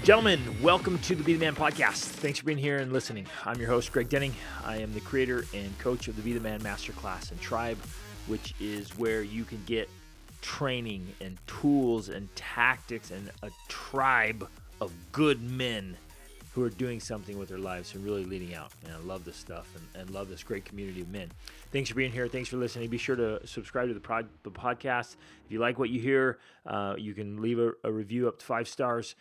Gentlemen, welcome to the Be the Man podcast. Thanks for being here and listening. I'm your host, Greg Denning. I am the creator and coach of the Be the Man Masterclass and Tribe, which is where you can get training and tools and tactics and a tribe of good men who are doing something with their lives and really leading out. And I love this stuff and love this great community of men. Thanks for being here. Thanks for listening. Be sure to subscribe to the podcast. If you like what you hear, you can leave a review up to 5 stars.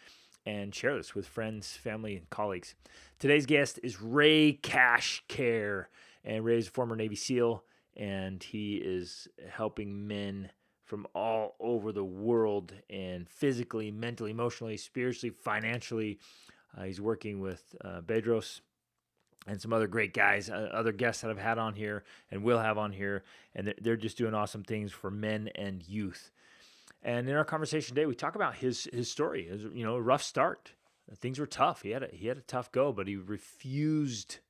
And share this with friends, family, and colleagues. Today's guest is Ray Cashcare, and Ray is a former Navy SEAL, and he is helping men from all over the world, and physically, mentally, emotionally, spiritually, financially. He's working with Bedros and some other great guys, other guests that I've had on here and will have on here, and they're just doing awesome things for men and youth. And in our conversation today, we talk about his story. It was, a rough start. Things were tough. He had a tough go, but he refused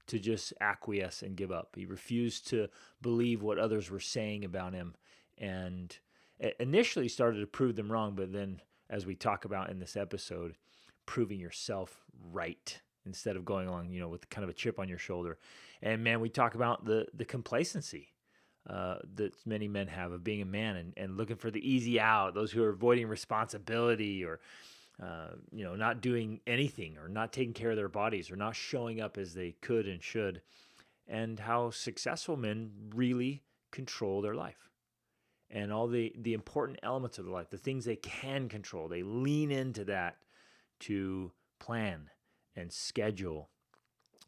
to just acquiesce and give up. He refused to believe what others were saying about him, and initially started to prove them wrong. But then, as we talk about in this episode, proving yourself right instead of going along, with kind of a chip on your shoulder. And man, we talk about the complacency that many men have of being a man and looking for the easy out, those who are avoiding responsibility or, not doing anything or not taking care of their bodies or not showing up as they could and should, and how successful men really control their life and all the important elements of their life, the things they can control. They lean into that to plan and schedule,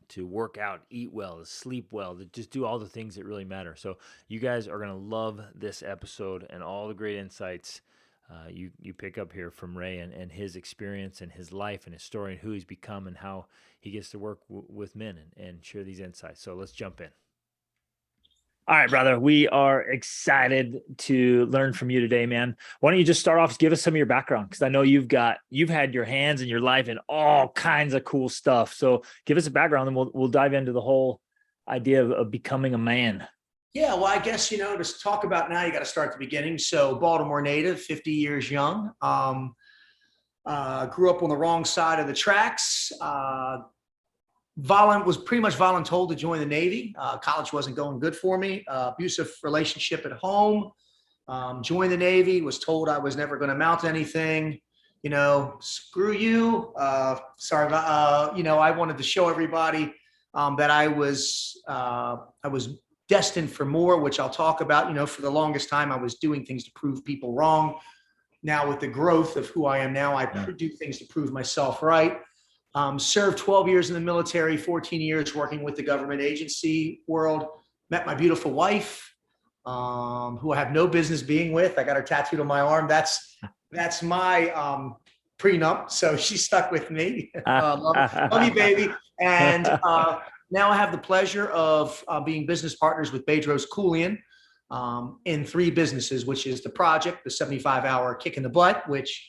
to work out, eat well, to sleep well, to just do all the things that really matter. So you guys are going to love this episode and all the great insights you pick up here from Ray and his experience and his life and his story and who he's become and how he gets to work with men and share these insights. So let's jump in. All right, brother, we are excited to learn from you today, man. Why don't you just start off, give us some of your background? Because I know you've had your hands in your life in all kinds of cool stuff. So give us a background and we'll dive into the whole idea of becoming a man. Yeah, well, I guess, to talk about now, you got to start at the beginning. So Baltimore native, 50 years young, grew up on the wrong side of the tracks, was pretty much voluntold to join the Navy. College wasn't going good for me. Abusive relationship at home. Joined the Navy, was told I was never going to amount to anything. Screw you. I wanted to show everybody that I was destined for more, which I'll talk about. For the longest time, I was doing things to prove people wrong. Now, with the growth of who I am now, I do things to prove myself right. Served 12 years in the military, 14 years working with the government agency world. Met my beautiful wife, who I have no business being with. I got her tattooed on my arm. That's my prenup. So she stuck with me. Love you, baby. And now I have the pleasure of being business partners with Bedros Keuilian in 3 businesses, which is the project, the 75-hour kick in the butt, which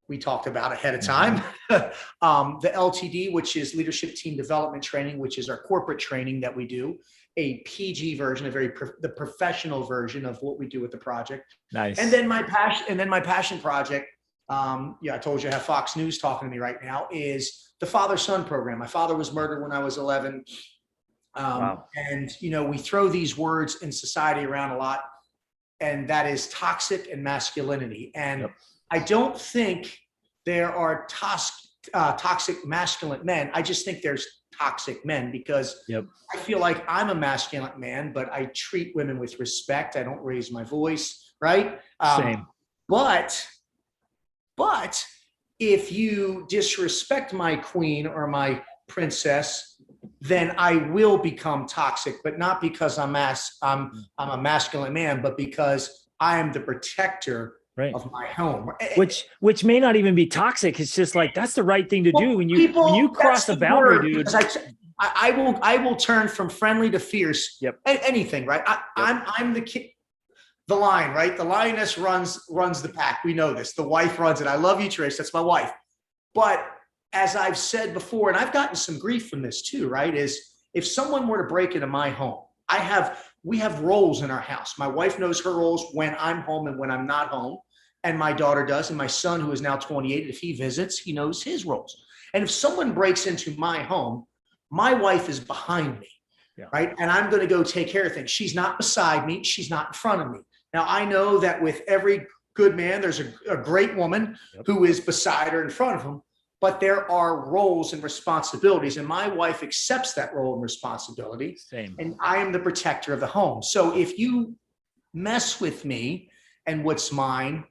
we talked about ahead of time. The LTD, which is leadership team development training, which is our corporate training that we do. A PG version, the professional version of what we do with the project. Nice. And then my passion project. I told you I have Fox News talking to me right now. Is the father-son program. My father was murdered when I was 11. Wow. And we throw these words in society around a lot, and that is toxic and masculinity. And yep. I don't think there are toxic masculine men. I just think there's toxic men because yep. I feel like I'm a masculine man, but I treat women with respect. I don't raise my voice, right? Same. But if you disrespect my queen or my princess, then I will become toxic, but not because I'm a masculine man, but because I am the protector of my home, which may not even be toxic. It's just like that's the right thing to do when you cross the boundary, dude. I will turn from friendly to fierce. Yep. Anything, right? I'm the kid. The lion, right? The lioness runs the pack. We know this. The wife runs it. I love you, Trace. That's my wife. But as I've said before, and I've gotten some grief from this too, right? Is if someone were to break into my home, we have roles in our house. My wife knows her roles when I'm home and when I'm not home. and my daughter does, and my son, who is now 28, if he visits, he knows his roles. And if someone breaks into my home, my wife is behind me, right? And I'm going to go take care of things. She's not beside me. She's not in front of me. Now, I know that with every good man, there's a great woman who is beside or in front of him, but there are roles and responsibilities, and my wife accepts that role and responsibility. Same. And I am the protector of the home. So if you mess with me and what's mine,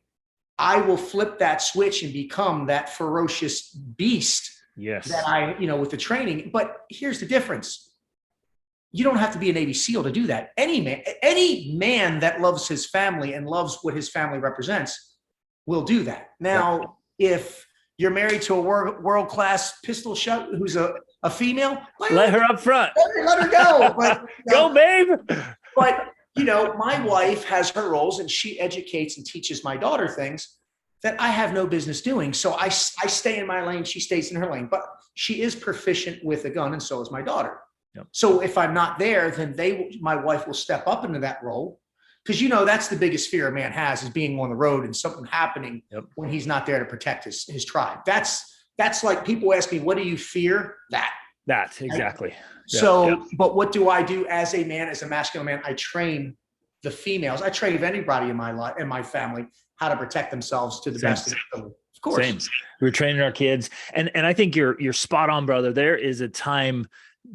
I will flip that switch and become that ferocious beast that I, with the training. But here's the difference. You don't have to be a Navy SEAL to do that. Any man that loves his family and loves what his family represents will do that. Now, if you're married to a world-class pistol shot who's a female, let her up front. Let her go. But, go, babe. But, my wife has her roles, and she educates and teaches my daughter things that I have no business doing. So I stay in my lane. She stays in her lane. But she is proficient with a gun, and so is my daughter. So if I'm not there, then my wife will step up into that role. Because, that's the biggest fear a man has, is being on the road and something happening when he's not there to protect his tribe. That's like, people ask me, what do you fear? That exactly. So, but what do I do as a man, as a masculine man? I train the females. I train anybody in my life, in my family, how to protect themselves to the best of their ability. Of course. Same. We're training our kids. And I think you're spot on, brother. There is a time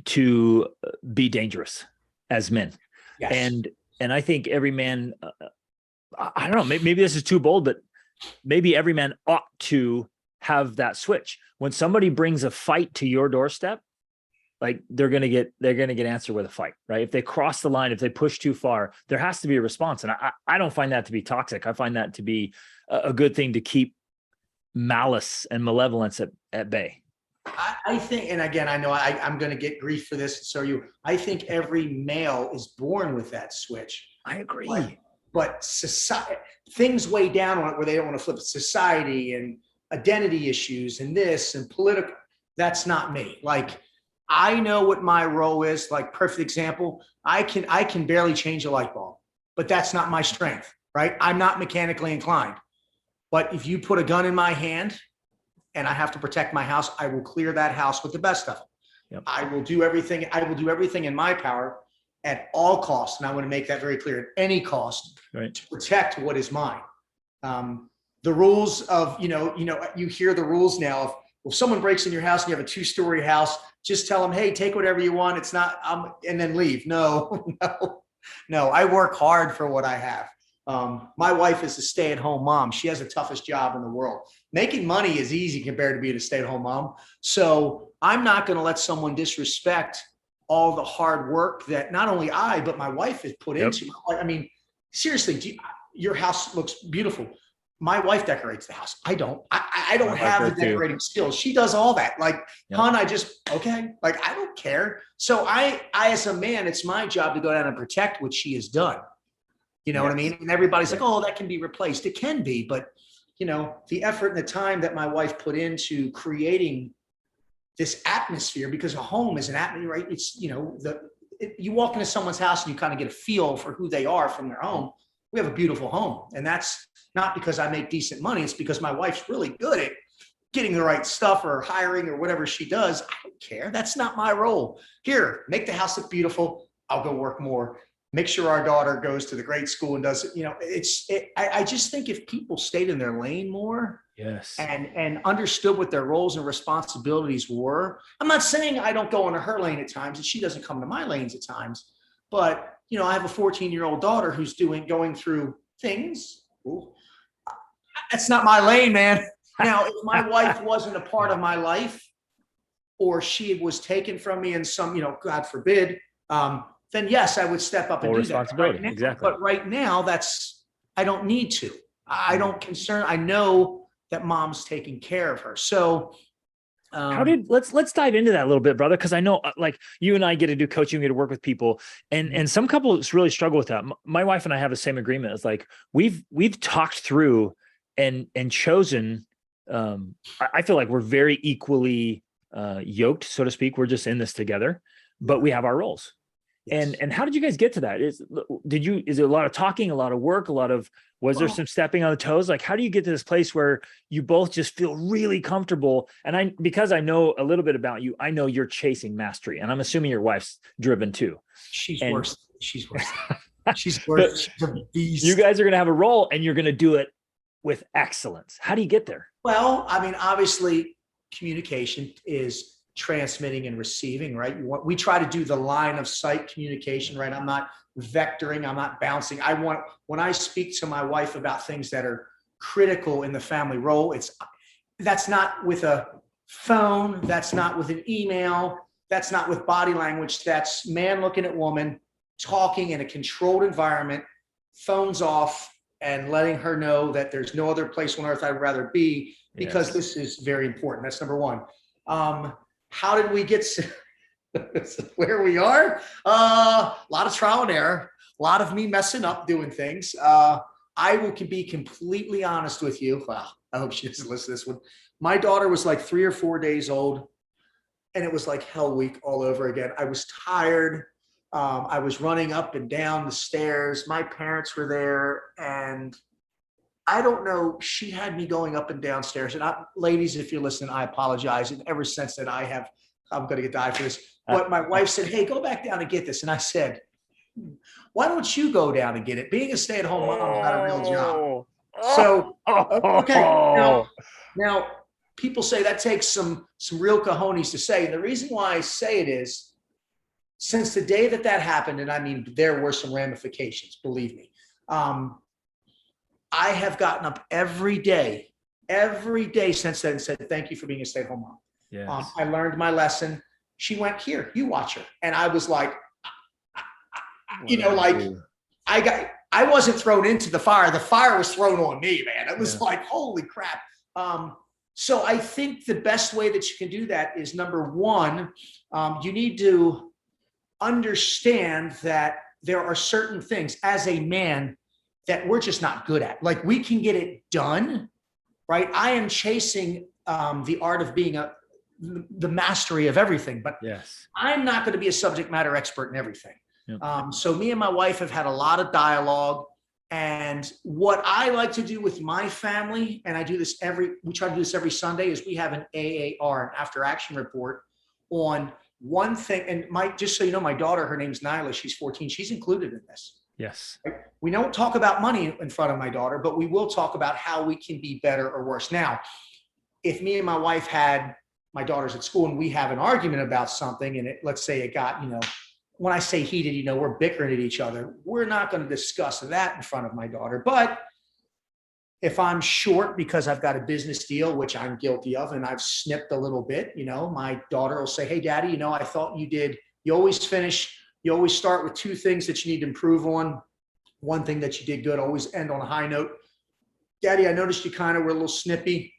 to be dangerous as men. Yes. And I think every man, I don't know, maybe this is too bold, but maybe every man ought to have that switch. When somebody brings a fight to your doorstep, like they're going to get answered with a fight, right? If they cross the line, if they push too far, there has to be a response. And I don't find that to be toxic. I find that to be a good thing to keep malice and malevolence at bay. I think, and again, I know I'm going to get grief for this. So I think every male is born with that switch. I agree. But society, things weigh down on it where they don't want to flip it. Society and identity issues and this and political. That's not me. Like, I know what my role is. Like, perfect example. I can barely change a light bulb, but that's not my strength, right? I'm not mechanically inclined. But if you put a gun in my hand and I have to protect my house, I will clear that house with the best of them. I will do everything. I will do everything in my power at all costs. And I want to make that very clear, at any cost, to protect what is mine. The rules of, you hear the rules now of, if someone breaks in your house and you have a 2-story house, just tell them, hey, take whatever you want. It's not, and then leave. No. I work hard for what I have. My wife is a stay-at-home mom. She has the toughest job in the world. Making money is easy compared to being a stay-at-home mom. So I'm not going to let someone disrespect all the hard work that not only I, but my wife has put into. I mean, seriously, your house looks beautiful. My wife decorates the house. I don't. I don't have the decorating skills. She does all that. Like, hon, I don't care. So I, as a man, it's my job to go down and protect what she has done. You know what I mean? And everybody's like, oh, that can be replaced. It can be, but the effort and the time that my wife put into creating this atmosphere, because a home is an atmosphere, right? It's, you walk into someone's house and you kind of get a feel for who they are from their home. We have a beautiful home. And that's not because I make decent money. It's because my wife's really good at getting the right stuff or hiring or whatever she does. I don't care. That's not my role. Here, make the house look beautiful. I'll go work more. Make sure our daughter goes to the great school and does it. I just think if people stayed in their lane more, and understood what their roles and responsibilities were. I'm not saying I don't go into her lane at times and she doesn't come to my lanes at times, but I have a 14-year-old daughter who's going through things. Ooh, that's not my lane, man. Now, if my wife wasn't a part of my life, or she was taken from me in some, God forbid, then yes, I would step up and do that. Right now, exactly. But right now, I don't need to. I know that mom's taking care of her. So let's dive into that a little bit, brother. Cause I know like you and I get to do coaching, we get to work with people, and some couples really struggle with that. My wife and I have the same agreement. It's like, we've talked through and chosen, I feel like we're very equally yoked, so to speak. We're just in this together, but we have our roles. Yes. And how did you guys get to that? Is it a lot of talking, a lot of work, was there some stepping on the toes? Like, how do you get to this place where you both just feel really comfortable? And because I know a little bit about you, I know you're chasing mastery, and I'm assuming your wife's driven too. She's And worse. She's worse. She's worse. She's a beast. You guys are going to have a role, and you're going to do it with excellence. How do you get there? Well, I mean, obviously communication is transmitting and receiving, right? We try to do the line of sight communication, right? I'm not vectoring, I'm not bouncing. When I speak to my wife about things that are critical in the family role, that's not with a phone, that's not with an email, that's not with body language, that's man looking at woman, talking in a controlled environment, phones off, and letting her know that there's no other place on earth I'd rather be, because this is very important. That's number one. How did we get where we are? A lot of trial and error, a lot of me messing up doing things. I will be completely honest with you. Well, I hope she doesn't listen to this one. My daughter was like 3 or 4 days old, and it was like hell week all over again. I was tired. I was running up and down the stairs. My parents were there, and I don't know, she had me going up and downstairs. And ladies, if you're listening, I apologize. And ever since that, I'm going to get died for this. But my wife said, hey, go back down and get this. And I said, why don't you go down and get it? Being a stay-at-home mom's not a real job. So, okay. Now, people say that takes some real cojones to say. And the reason why I say it is, since the day that happened, and I mean, there were some ramifications, believe me, I have gotten up every day since then and said, thank you for being a stay-at-home mom. Yes. I learned my lesson. She went, here, you watch her. And I was like, I wasn't thrown into the fire. The fire was thrown on me, man. It was like, holy crap. So I think the best way that you can do that is, number one, you need to understand that there are certain things as a man that we're just not good at. Like, we can get it done, right? I am chasing the art of being the mastery of everything, but I'm not going to be a subject matter expert in everything. Yep. So me and my wife have had a lot of dialogue, and what I like to do with my family, and we try to do this every Sunday, is we have an AAR, an after action report, on one thing. And just so you know, my daughter, her name's Nyla, she's 14. She's included in this. Yes. We don't talk about money in front of my daughter, but we will talk about how we can be better or worse. Now, if me and my wife my daughter's at school and we have an argument about something, and let's say it got, when I say heated, we're bickering at each other, we're not going to discuss that in front of my daughter. But if I'm short because I've got a business deal, which I'm guilty of, and I've snipped a little bit, my daughter will say, hey, Daddy, I thought you always start with 2 things that you need to improve on. One thing that you did good, always end on a high note. Daddy, I noticed you kind of were a little snippy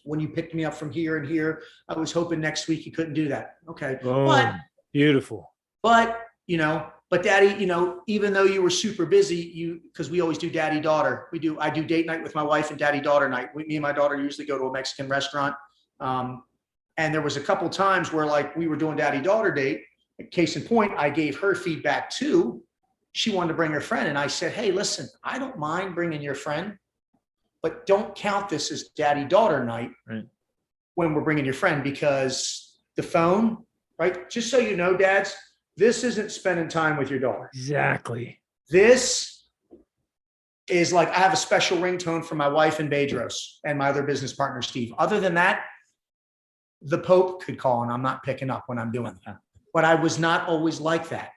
when you picked me up from here and here. I was hoping next week you couldn't do that. Okay. Oh, beautiful. But Daddy, even though you were super busy, because we always do daddy-daughter. I do date night with my wife and daddy-daughter night. Me and my daughter usually go to a Mexican restaurant. And there was a couple times where we were doing daddy-daughter date. Case in point, I gave her feedback too. She wanted to bring her friend. And I said, hey, listen, I don't mind bringing your friend, but don't count this as daddy-daughter night when we're bringing your friend, because the phone, right? Just so you know, dads, this isn't spending time with your daughter. Exactly. This is I have a special ringtone for my wife and Bedros and my other business partner, Steve. Other than that, the Pope could call and I'm not picking up when I'm doing that. But I was not always like that.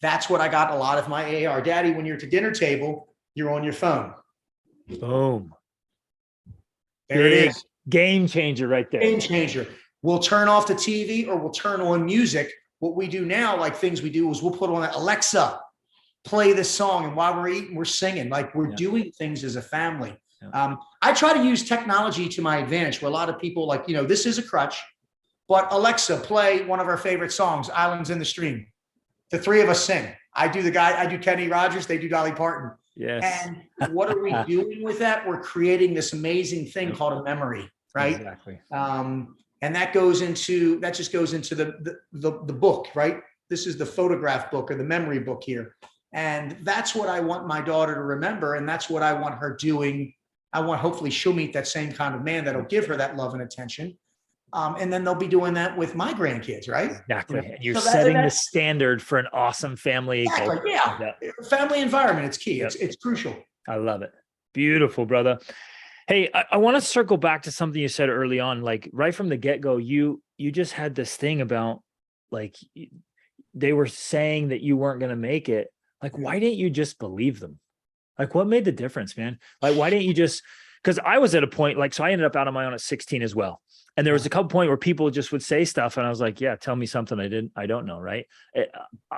That's what I got a lot of my AR. Daddy, when you're at the dinner table, you're on your phone. Boom. There it is. Game changer right there. Game changer. We'll turn off the TV or we'll turn on music. What we do now, things we do, is we'll put on Alexa, play this song. And while we're eating, we're singing. We're doing things as a family. Yeah. I try to use technology to my advantage, where a lot of people this is a crutch. But Alexa, play one of our favorite songs, Islands in the Stream. The 3 of us sing. I do Kenny Rogers, they do Dolly Parton. Yes. And what are we doing with that? We're creating this amazing thing called a memory, right? Exactly. And that just goes into the book, right? this is the photograph book or the memory book here. And that's what I want my daughter to remember. And that's what I want her doing. I want, hopefully she'll meet that same kind of man that'll give her that love and attention. And then they'll be doing that with my grandkids, right? Exactly. You know? You're setting the standard for an awesome family. Exactly. Yeah. Family environment. It's key. Yep. It's crucial. I love it. Beautiful, brother. Hey, I want to circle back to something you said early on, like right from the get-go, you just had this thing about like, they were saying that you weren't going to make it. Like, why didn't you just believe them? Like, what made the difference, man? Like, why didn't you just, because I was at a point, like, so I ended up out on my own at 16 as well. And there was a couple points where people just would say stuff. And I was like, yeah, tell me something I don't know. Right.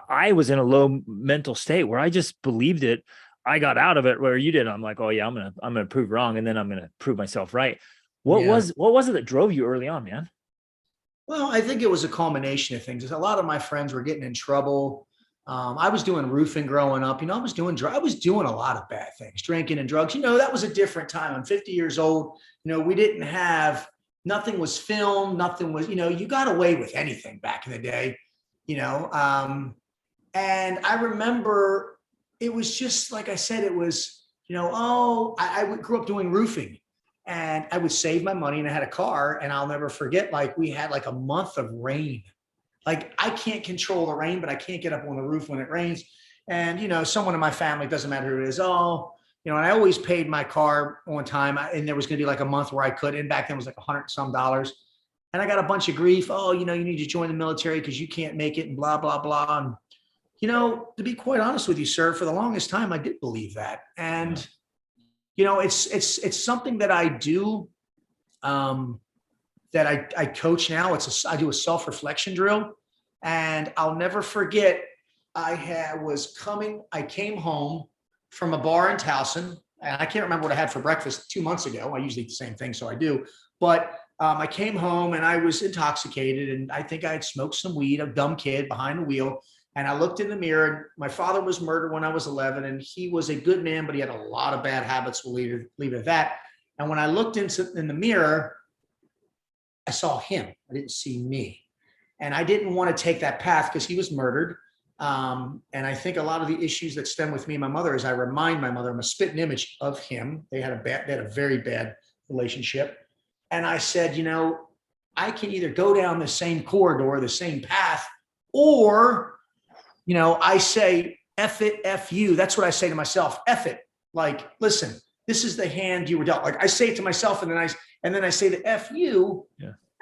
I was in a low mental state where I just believed it. I got out of it where you did. I'm like, oh yeah, I'm going to prove wrong. And then I'm going to prove myself right. What was it that drove you early on, man? Well, I think it was a culmination of things. A lot of my friends were getting in trouble. I was doing roofing growing up. I was doing a lot of bad things, drinking and drugs. That was a different time. I'm 50 years old. We didn't have, nothing was filmed. Nothing was, you got away with anything back in the day, and I remember it was just, like I said, it was, I grew up doing roofing and I would save my money and I had a car, and I'll never forget, like we had like a month of rain. Like I can't control the rain, but I can't get up on the roof when it rains. And, someone in my family, doesn't matter who it is. And I always paid my car on time. And there was going to be like a month where I couldn't. And back then it was like $100 some. And I got a bunch of grief. Oh, you need to join the military because you can't make it and blah, blah, blah. And, to be quite honest with you, sir, for the longest time, I did believe that. And, it's something that I do, that I coach now. I do a self-reflection drill, and I'll never forget. I came home from a bar in Towson, and I can't remember what I had for breakfast 2 months ago. I usually eat the same thing, so I do. But I came home and I was intoxicated, and I think I had smoked some weed, a dumb kid behind the wheel. And I looked in the mirror, and my father was murdered when I was 11, and he was a good man, but he had a lot of bad habits. We'll leave it at that. And when I looked in the mirror, I saw him. I didn't see me. And I didn't want to take that path because he was murdered. And I think a lot of the issues that stem with me and my mother is I remind my mother, I'm a spitting image of him. They had a very bad relationship. And I said, I can either go down the same corridor, the same path, or, I say, F it, F you. That's what I say to myself. F it. Like, listen, this is the hand you were dealt. Like I say it to myself, and then I say the F you,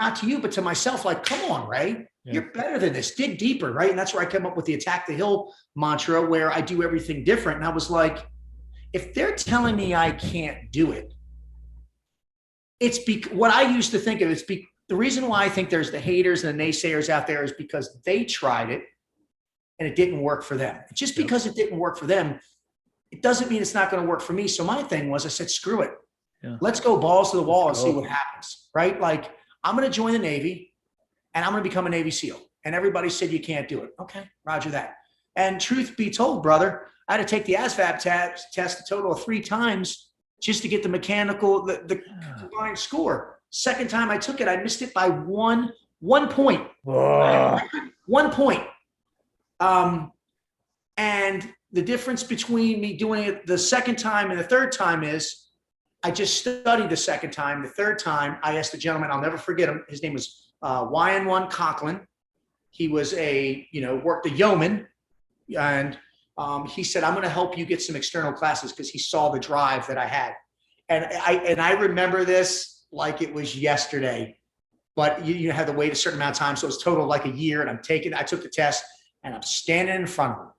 not to you, but to myself. Like, come on, Ray, you're better than this. Dig deeper, right? And that's where I came up with the Attack the Hill mantra, where I do everything different. And I was like, if they're telling me I can't do it, what I used to think of. The reason why I think there's the haters and the naysayers out there is because they tried it and it didn't work for them. Just because it didn't work for them, it doesn't mean it's not going to work for me. So my thing was, I said, screw it. Yeah. Let's go balls to the wall and see what happens, right? Like, I'm going to join the Navy and I'm going to become a Navy SEAL. And everybody said, you can't do it. Okay, roger that. And truth be told, brother, I had to take the ASVAB test a total of 3 times just to get the mechanical, the combined score. Second time I took it, I missed it by one point. Whoa. 1 point. And the difference between me doing it the second time and the third time is I just studied the second time. The third time, I asked the gentleman, I'll never forget him. His name was YN1 Conklin. He was worked a yeoman. And he said, I'm going to help you get some external classes, because he saw the drive that I had. And I remember this like it was yesterday, but you had to wait a certain amount of time. So it was total like a year, and I took the test, and I'm standing in front of him,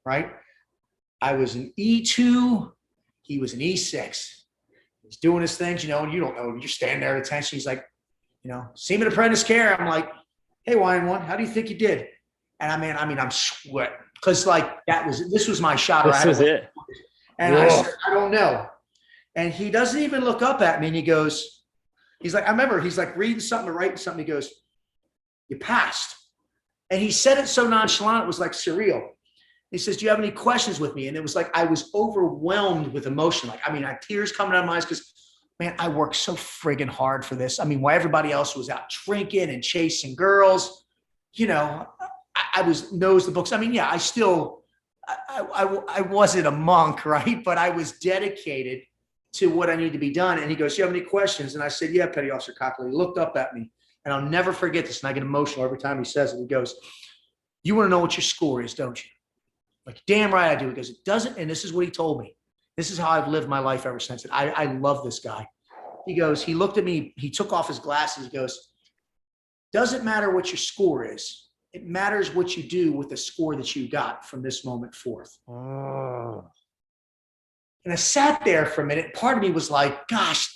right? I was an E2. He was an E6. He's doing his things, and you don't know. You're standing there at attention. He's like, Seaman Apprentice Care. I'm like, hey, YN1, how do you think you did? And I mean, I'm sweating, because like this was my shot. This was it. And I said, I don't know. And he doesn't even look up at me, and he's like, I remember he's like reading something or writing something. He goes, you passed. And he said it so nonchalant, it was like surreal. He says, do you have any questions with me? And it was like, I was overwhelmed with emotion. Like, I had tears coming out of my eyes, because, man, I worked so friggin' hard for this. While everybody else was out drinking and chasing girls, I was knows the books. I mean, yeah, I wasn't a monk, right? But I was dedicated to what I need to be done. And he goes, you have any questions? And I said, yeah, Petty Officer Cochran. He looked up at me, and I'll never forget this. And I get emotional every time he says it. He goes, you want to know what your score is, don't you? Like, damn right I do. He goes, it doesn't. And this is what he told me. This is how I've lived my life ever since. And I love this guy. He goes, he looked at me, he took off his glasses. He goes, doesn't matter what your score is. It matters what you do with the score that you got from this moment forth. Oh. And I sat there for a minute. Part of me was like, gosh,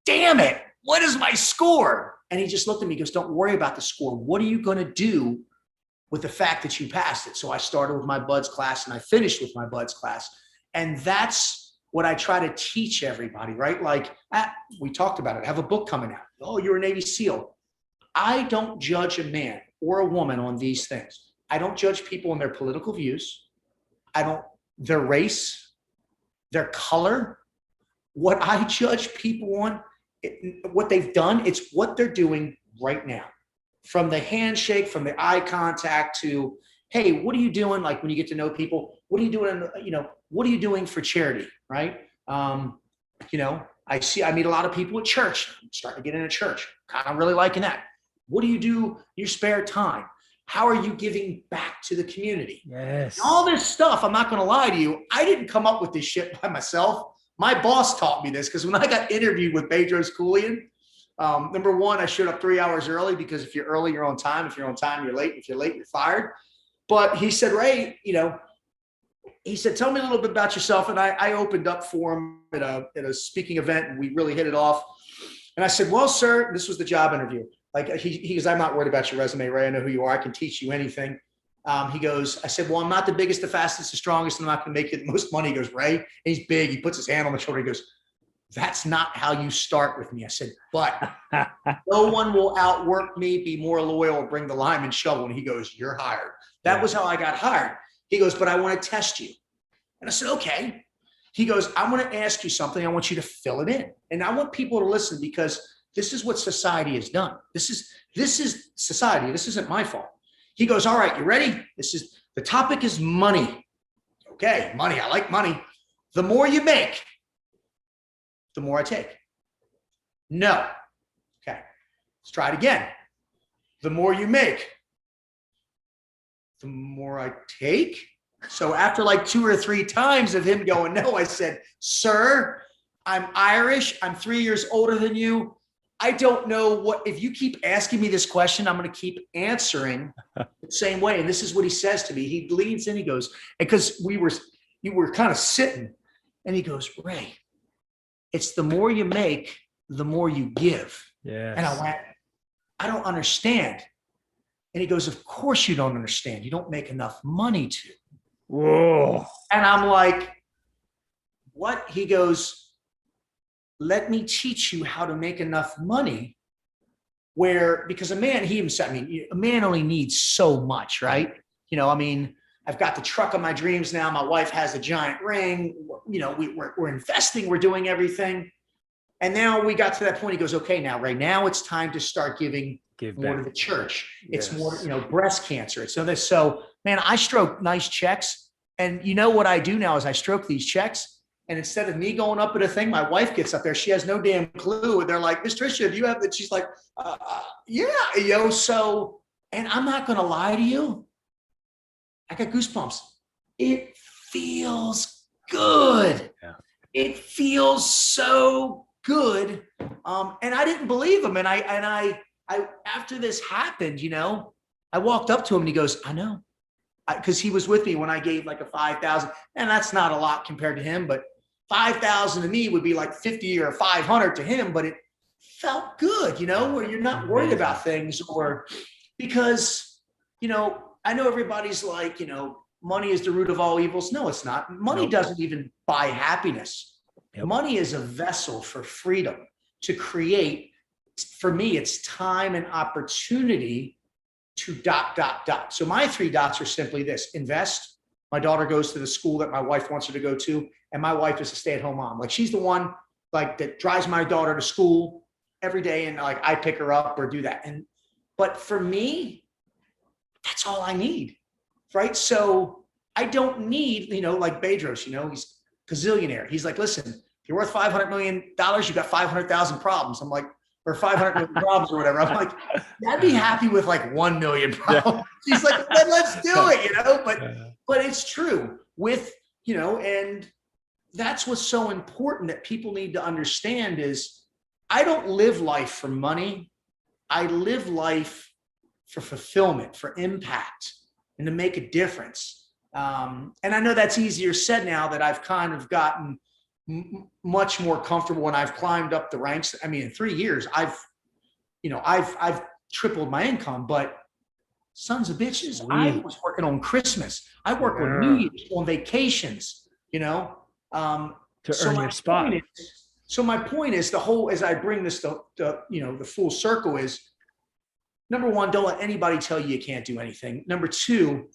damn it. What is my score? And he just looked at me. He goes, don't worry about the score. What are you going to do with the fact that you passed it? So I started with my BUDS class, and I finished with my BUDS class. And that's what I try to teach everybody, right? Like, we talked about it. I have a book coming out. Oh, you're a Navy SEAL. I don't judge a man or a woman on these things. I don't judge people on their political views. Their race, their color. What I judge people on, what they've done, it's what they're doing right now. From the handshake, from the eye contact to, hey, what are you doing? Like when you get to know people, what are you doing? What are you doing for charity, right? I meet a lot of people at church. I'm starting to get into church. Kind of really liking that. What do you do your spare time? How are you giving back to the community? Yes. And all this stuff, I'm not going to lie to you, I didn't come up with this shit by myself. My boss taught me this, because when I got interviewed with Bedros Keuilian, number one, I showed up 3 hours early, because if you're early, you're on time. If you're on time, you're late. If you're late, you're fired. But he said, Ray, he said, tell me a little bit about yourself. And I opened up for him at a speaking event, and we really hit it off. And I said, well, sir, this was the job interview. Like he goes, I'm not worried about your resume, Ray. I know who you are. I can teach you anything. He goes, I said, well, I'm not the biggest, the fastest, the strongest, and I'm not going to make you the most money. He goes, Ray, and he's big. He puts his hand on my shoulder. He goes, that's not how you start with me. I said, but no one will outwork me, be more loyal, or bring the lime and shovel. And he goes, you're hired. That was how I got hired. He goes, but I want to test you. And I said, okay. He goes, I want to ask you something. I want you to fill it in. And I want people to listen, because this is what society has done. This is society. This isn't my fault. He goes, all right, you ready? The topic is money. Okay, money. I like money. The more you make, the more I take. No. Okay, let's try it again. The more you make, the more I take. So after like 2 or 3 times of him going, no, I said, sir, I'm Irish. I'm 3 years older than you. I don't know if you keep asking me this question, I'm going to keep answering the same way. And this is what he says to me. He leans in, he goes, because you were kind of sitting, and he goes, Ray, it's the more you make, the more you give. Yes. And I went, I don't understand. And he goes, of course you don't understand. You don't make enough money to. Whoa. And I'm like, what? He goes, let me teach you how to make enough money because a man, a man only needs so much, right? I've got the truck of my dreams now. My wife has a giant ring. We're investing, we're doing everything. And now we got to that point. He goes, okay, now, right now it's time to start giving more to the church. Yes. It's more, breast cancer. It's so this. So, man, I stroke nice checks. And you know what I do now is I stroke these checks. And instead of me going up at a thing, my wife gets up there. She has no damn clue. And they're like, Miss Tricia, do you have that? She's like, yeah, so, and I'm not going to lie to you. I got goosebumps. It feels good. Yeah. It feels so good. And I didn't believe him. And I after this happened, I walked up to him and he goes, I know. Because he was with me when I gave like a 5,000. And that's not a lot compared to him, but 5,000 to me would be like 50 or 500 to him, but it felt good, where you're not worried about things, or because, I know everybody's like, money is the root of all evils. No, it's not. Money doesn't even buy happiness. Yep. Money is a vessel for freedom to create. For me, it's time and opportunity to ... So my 3 dots are simply this: invest. My daughter goes to the school that my wife wants her to go to. And my wife is a stay-at-home mom. Like, she's the one that drives my daughter to school every day. And like, I pick her up or do that. But for me, That's all I need. Right. So I don't need, like Bedros, he's gazillionaire. He's like, listen, if you're worth $500 million, you got 500,000 problems. I'm like, or 500 million problems or whatever. I'm like, I'd be happy with like 1 million problems. He's like, then let's do it, but it's true with, and that's what's so important that people need to understand is I don't live life for money. I live life for fulfillment, for impact, and to make a difference. And I know that's easier said now that I've kind of gotten much more comfortable when I've climbed up the ranks. I mean, in 3 years, I've tripled my income, but sons of bitches, I was working on Christmas. I work on New Year's, on vacations, to earn your spot. So my point is as I bring this to the full circle is, number one, don't let anybody tell you can't do anything. Number two,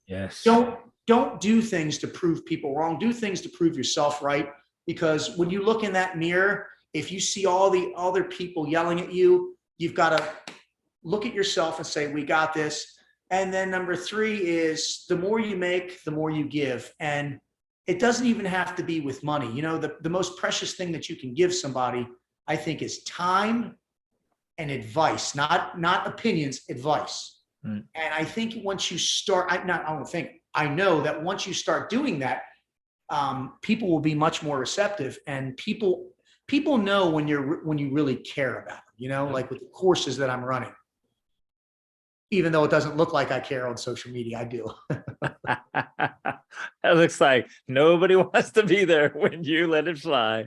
don't do things to prove people wrong. Do things to prove yourself right. Because when you look in that mirror, if you see all the other people yelling at you, you've got to look at yourself and say, we got this. And then number three is the more you make, the more you give. And it doesn't even have to be with money. The most precious thing that you can give somebody, I think, is time and advice, not opinions, advice. And I think once you start, I know that once you start doing that, people will be much more receptive, and people know when you really care about them, like with the courses that I'm running, even though it doesn't look like I care on social media, I do. It looks like nobody wants to be there when you let it fly.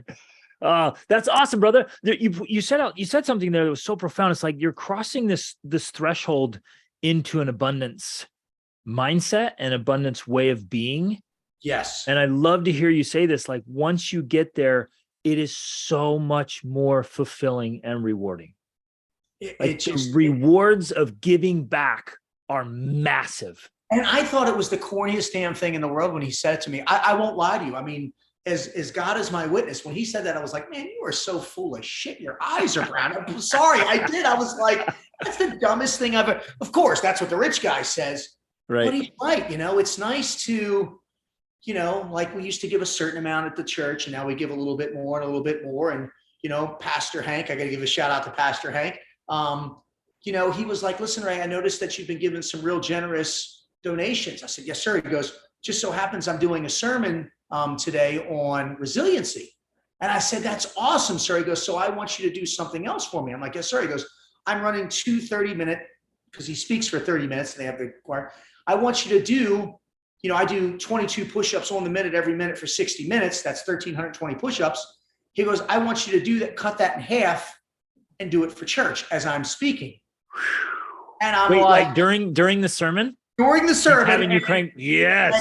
Oh, that's awesome, brother. You said something there that was so profound. It's like you're crossing this threshold into an abundance mindset and abundance way of being. Yes. And I love to hear you say this. Like once you get there, it is so much more fulfilling and rewarding. The rewards of giving back are massive. And I thought it was the corniest damn thing in the world when he said it to me. I won't lie to you. I mean, as God is my witness, when he said that, I was like, man, you are so full of shit. Your eyes are brown. I'm sorry. I did. I was like, that's the dumbest thing I've ever. Of course, that's what the rich guy says. Right. But he's right. It's nice to, like we used to give a certain amount at the church, and now we give a little bit more and a little bit more. And, Pastor Hank, I got to give a shout out to Pastor Hank. He was like, listen, Ray, I noticed that you've been giving some real generous donations. I said, yes, sir. He goes, just so happens I'm doing a sermon today on resiliency. And I said, that's awesome, sir. He goes, so I want you to do something else for me. I'm like, yes, sir. He goes, I'm running 2 30-minute, because he speaks for 30 minutes and they have the choir. I want you to do, I do 22 push-ups on the minute every minute for 60 minutes. That's 1,320 push-ups. He goes, I want you to do that, cut that in half and do it for church as I'm speaking. And I'm like during the sermon? During the sermon. Having you crank, yes.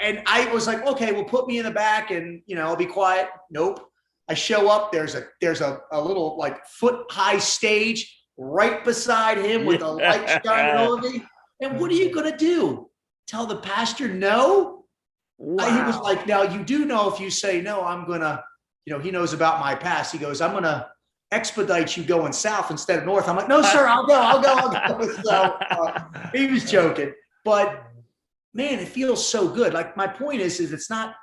And I was like, okay, well, put me in the back and, I'll be quiet. Nope. I show up. There's a little like foot-high stage right beside him with the light shining over me. And what are you going to do? Tell the pastor no? Wow. He was like, now you do know if you say no, I'm going to, he knows about my past. He goes, I'm going to expedite you going south instead of north. I'm like, no, sir, I'll go. So he was joking. But man, it feels so good. Like my point is it's not,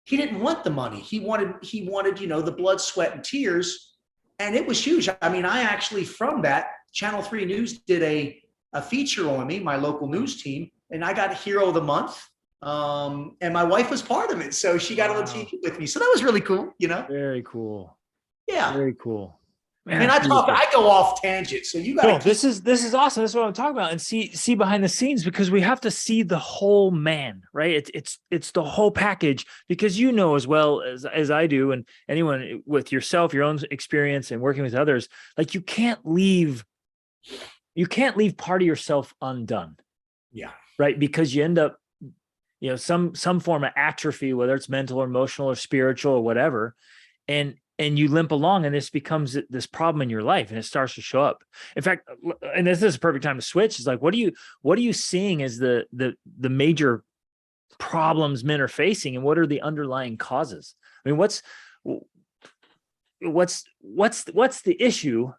he didn't want the money. He wanted, the blood, sweat, and tears. And it was huge. I mean, I actually, from that, Channel 3 News did a feature on me, my local news team, and I got Hero of the Month. And my wife was part of it. So she got on TV with me. So that was really cool, Very cool. Yeah. Very cool. Man, I go off tangents. So you got this is awesome. This is what I'm talking about. And see behind the scenes, because we have to see the whole man, right? It's the whole package, because as well as I do, and anyone with yourself, your own experience and working with others, like you can't leave part of yourself undone. Yeah. Right. Because you end up, some form of atrophy, whether it's mental or emotional or spiritual or whatever. And you limp along, and this becomes this problem in your life, and it starts to show up. In fact, and this is a perfect time to switch. It's like, what are you seeing as the major problems men are facing, and what are the underlying causes? I mean, what's the issue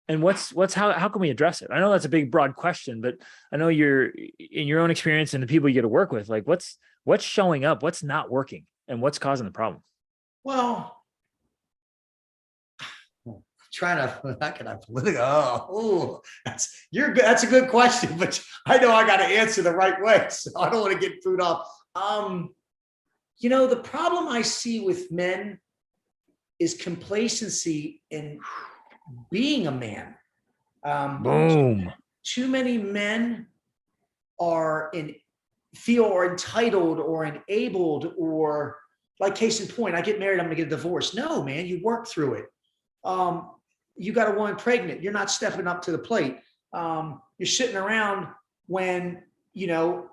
And how can we address it? I know that's a big, broad question, but I know you're in your own experience and the people you get to work with, like what's showing up, what's not working, and what's causing the problem? Well, trying to, how can I political? Oh, that's a good question, but I know I got to answer the right way, so I don't want to get food off. The problem I see with men is complacency in being a man. Boom. Too many men feel entitled or enabled, or like case in point, I get married, I'm gonna get a divorce. No, man, you work through it. You got a woman pregnant, you're not stepping up to the plate. You're sitting around when,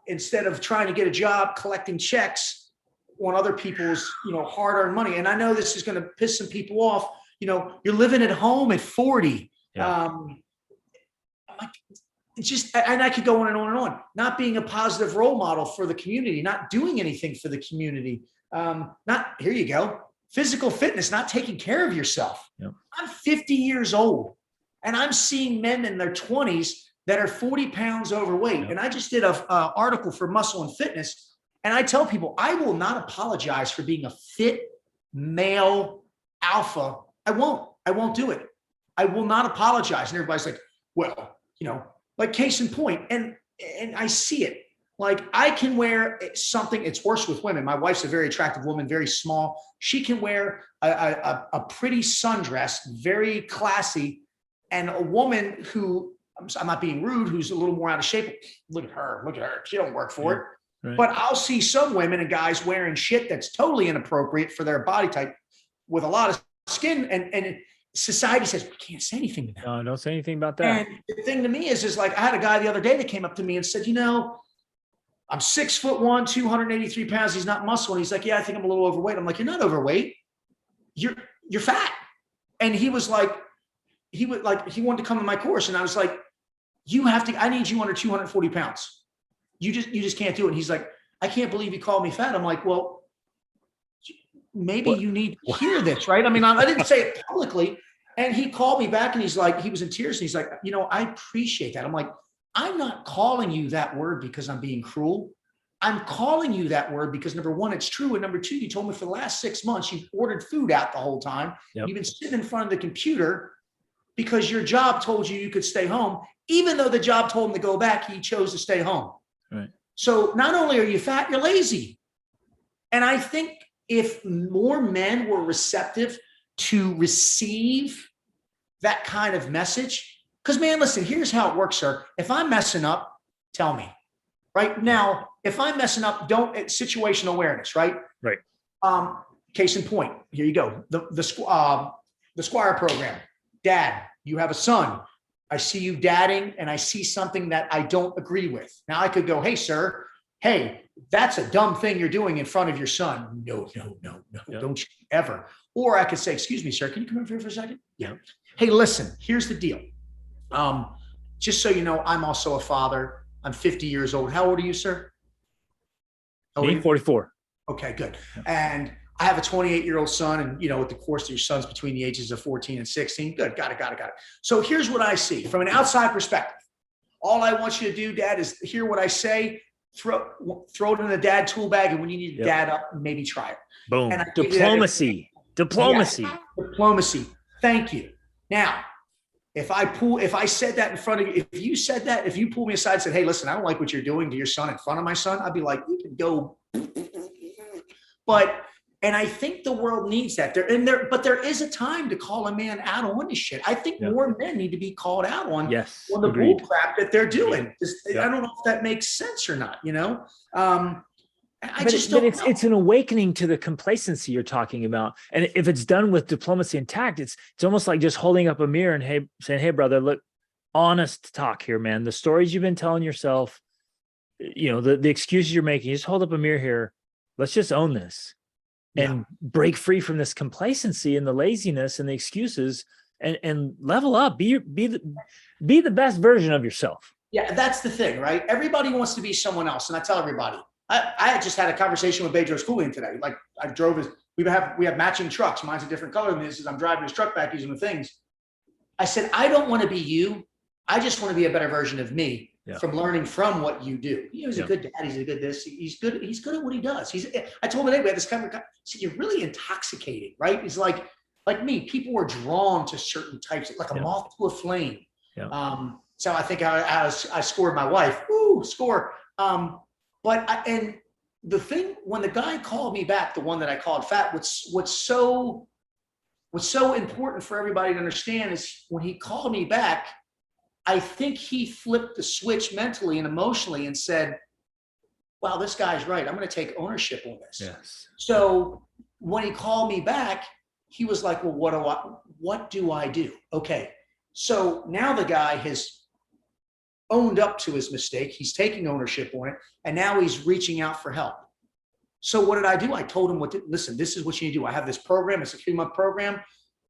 instead of trying to get a job collecting checks on other people's, hard-earned money. And I know this is going to piss some people off. You're living at home at 40. Yeah. It's just, and I could go on and on and on. Not being a positive role model for the community, not doing anything for the community. Here you go. Physical fitness, not taking care of yourself. Yep. I'm 50 years old and I'm seeing men in their 20s that are 40 pounds overweight. Yep. And I just did an article for Muscle and Fitness. And I tell people, I will not apologize for being a fit male alpha. I won't do it. I will not apologize. And everybody's like, well, like case in point. And I see it. Like I can wear something, it's worse with women. My wife's a very attractive woman, very small. She can wear a pretty sundress, very classy. And a woman who, I'm not being rude, who's a little more out of shape. Look at her. She don't work for it. Right. But I'll see some women and guys wearing shit that's totally inappropriate for their body type with a lot of skin. And society says, we can't say anything to them. No, don't say anything about that. And the thing to me is like, I had a guy the other day that came up to me and said, I'm 6'1", 283 pounds. He's not muscle. And he's like, yeah, I think I'm a little overweight. I'm like, you're not overweight. You're fat. And he was like, he wanted to come to my course. And I was like, I need you under 240 pounds. You just can't do it. And he's like, I can't believe you called me fat. I'm like, well, maybe you need to hear this, right? I mean, I didn't say it publicly. And he called me back and he's like, he was in tears. And he's like, I appreciate that. I'm like, I'm not calling you that word because I'm being cruel. I'm calling you that word because number one, it's true. And number two, you told me for the last 6 months, you've ordered food out the whole time. Yep. You've been sitting in front of the computer because your job told you could stay home. Even though the job told him to go back, he chose to stay home. Right. So not only are you fat, you're lazy. And I think if more men were receptive to receive that kind of message, because man, listen, here's how it works, sir. If I'm messing up, tell me. Right now, if I'm messing up, situational awareness, right? Right. Case in point, here you go. The Squire program. Dad, you have a son. I see you dadding and I see something that I don't agree with. Now I could go, hey, sir, that's a dumb thing you're doing in front of your son. No, yep. Don't you ever. Or I could say, excuse me, sir, can you come over here for a second? Yeah. Hey, listen, here's the deal. Just so you know, I'm also a father. I'm 50 years old. How old are you, sir? Me, 44. Okay, good. And I have a 28-year-old son, and with the course, your son's between the ages of 14 and 16. Good, got it. So here's what I see from an outside perspective. All I want you to do, Dad, is hear what I say, throw it in the dad tool bag, and when you need to dad up, maybe try it. Boom. Diplomacy. Yeah, diplomacy. Thank you. Now, if I said that in front of you, if you pull me aside and said, hey, listen, I don't like what you're doing to your son in front of my son, I'd be like, you can go. And I think the world needs that. But there is a time to call a man out on this shit. I think more men need to be called out on the bull crap that they're doing. I don't know if that makes sense or not, It's an awakening to the complacency you're talking about. And if it's done with diplomacy and tact, it's almost like just holding up a mirror and saying, hey, brother, look, honest talk here, man. The stories you've been telling yourself, the excuses you're making, just hold up a mirror here. Let's just own this and break free from this complacency and the laziness and the excuses and level up. Be the best version of yourself. Yeah, that's the thing, right? Everybody wants to be someone else. And I tell everybody, I just had a conversation with Bedros Keuilian today. Like I drove we have matching trucks. Mine's a different color than this. I'm driving his truck back using the things. I said, I don't want to be you. I just want to be a better version of me from learning from what you do. He's a good dad. He's a good this. He's good. He's good at what he does. I told him, we had this conversation. I said, you're really intoxicating, right? He's like me. People were drawn to certain types, like a moth to a flame. Yeah. So I think I scored my wife. Ooh, score. And the thing, when the guy called me back, the one that I called fat, what's so important for everybody to understand is when he called me back, I think he flipped the switch mentally and emotionally and said, wow, this guy's right. I'm going to take ownership on this. Yes. So when he called me back, he was like, well, what do I do? Okay. So now the guy has owned up to his mistake. He's taking ownership on it. And now he's reaching out for help. So what did I do? I told him listen, this is what you need to do. I have this program. It's a 3-month program.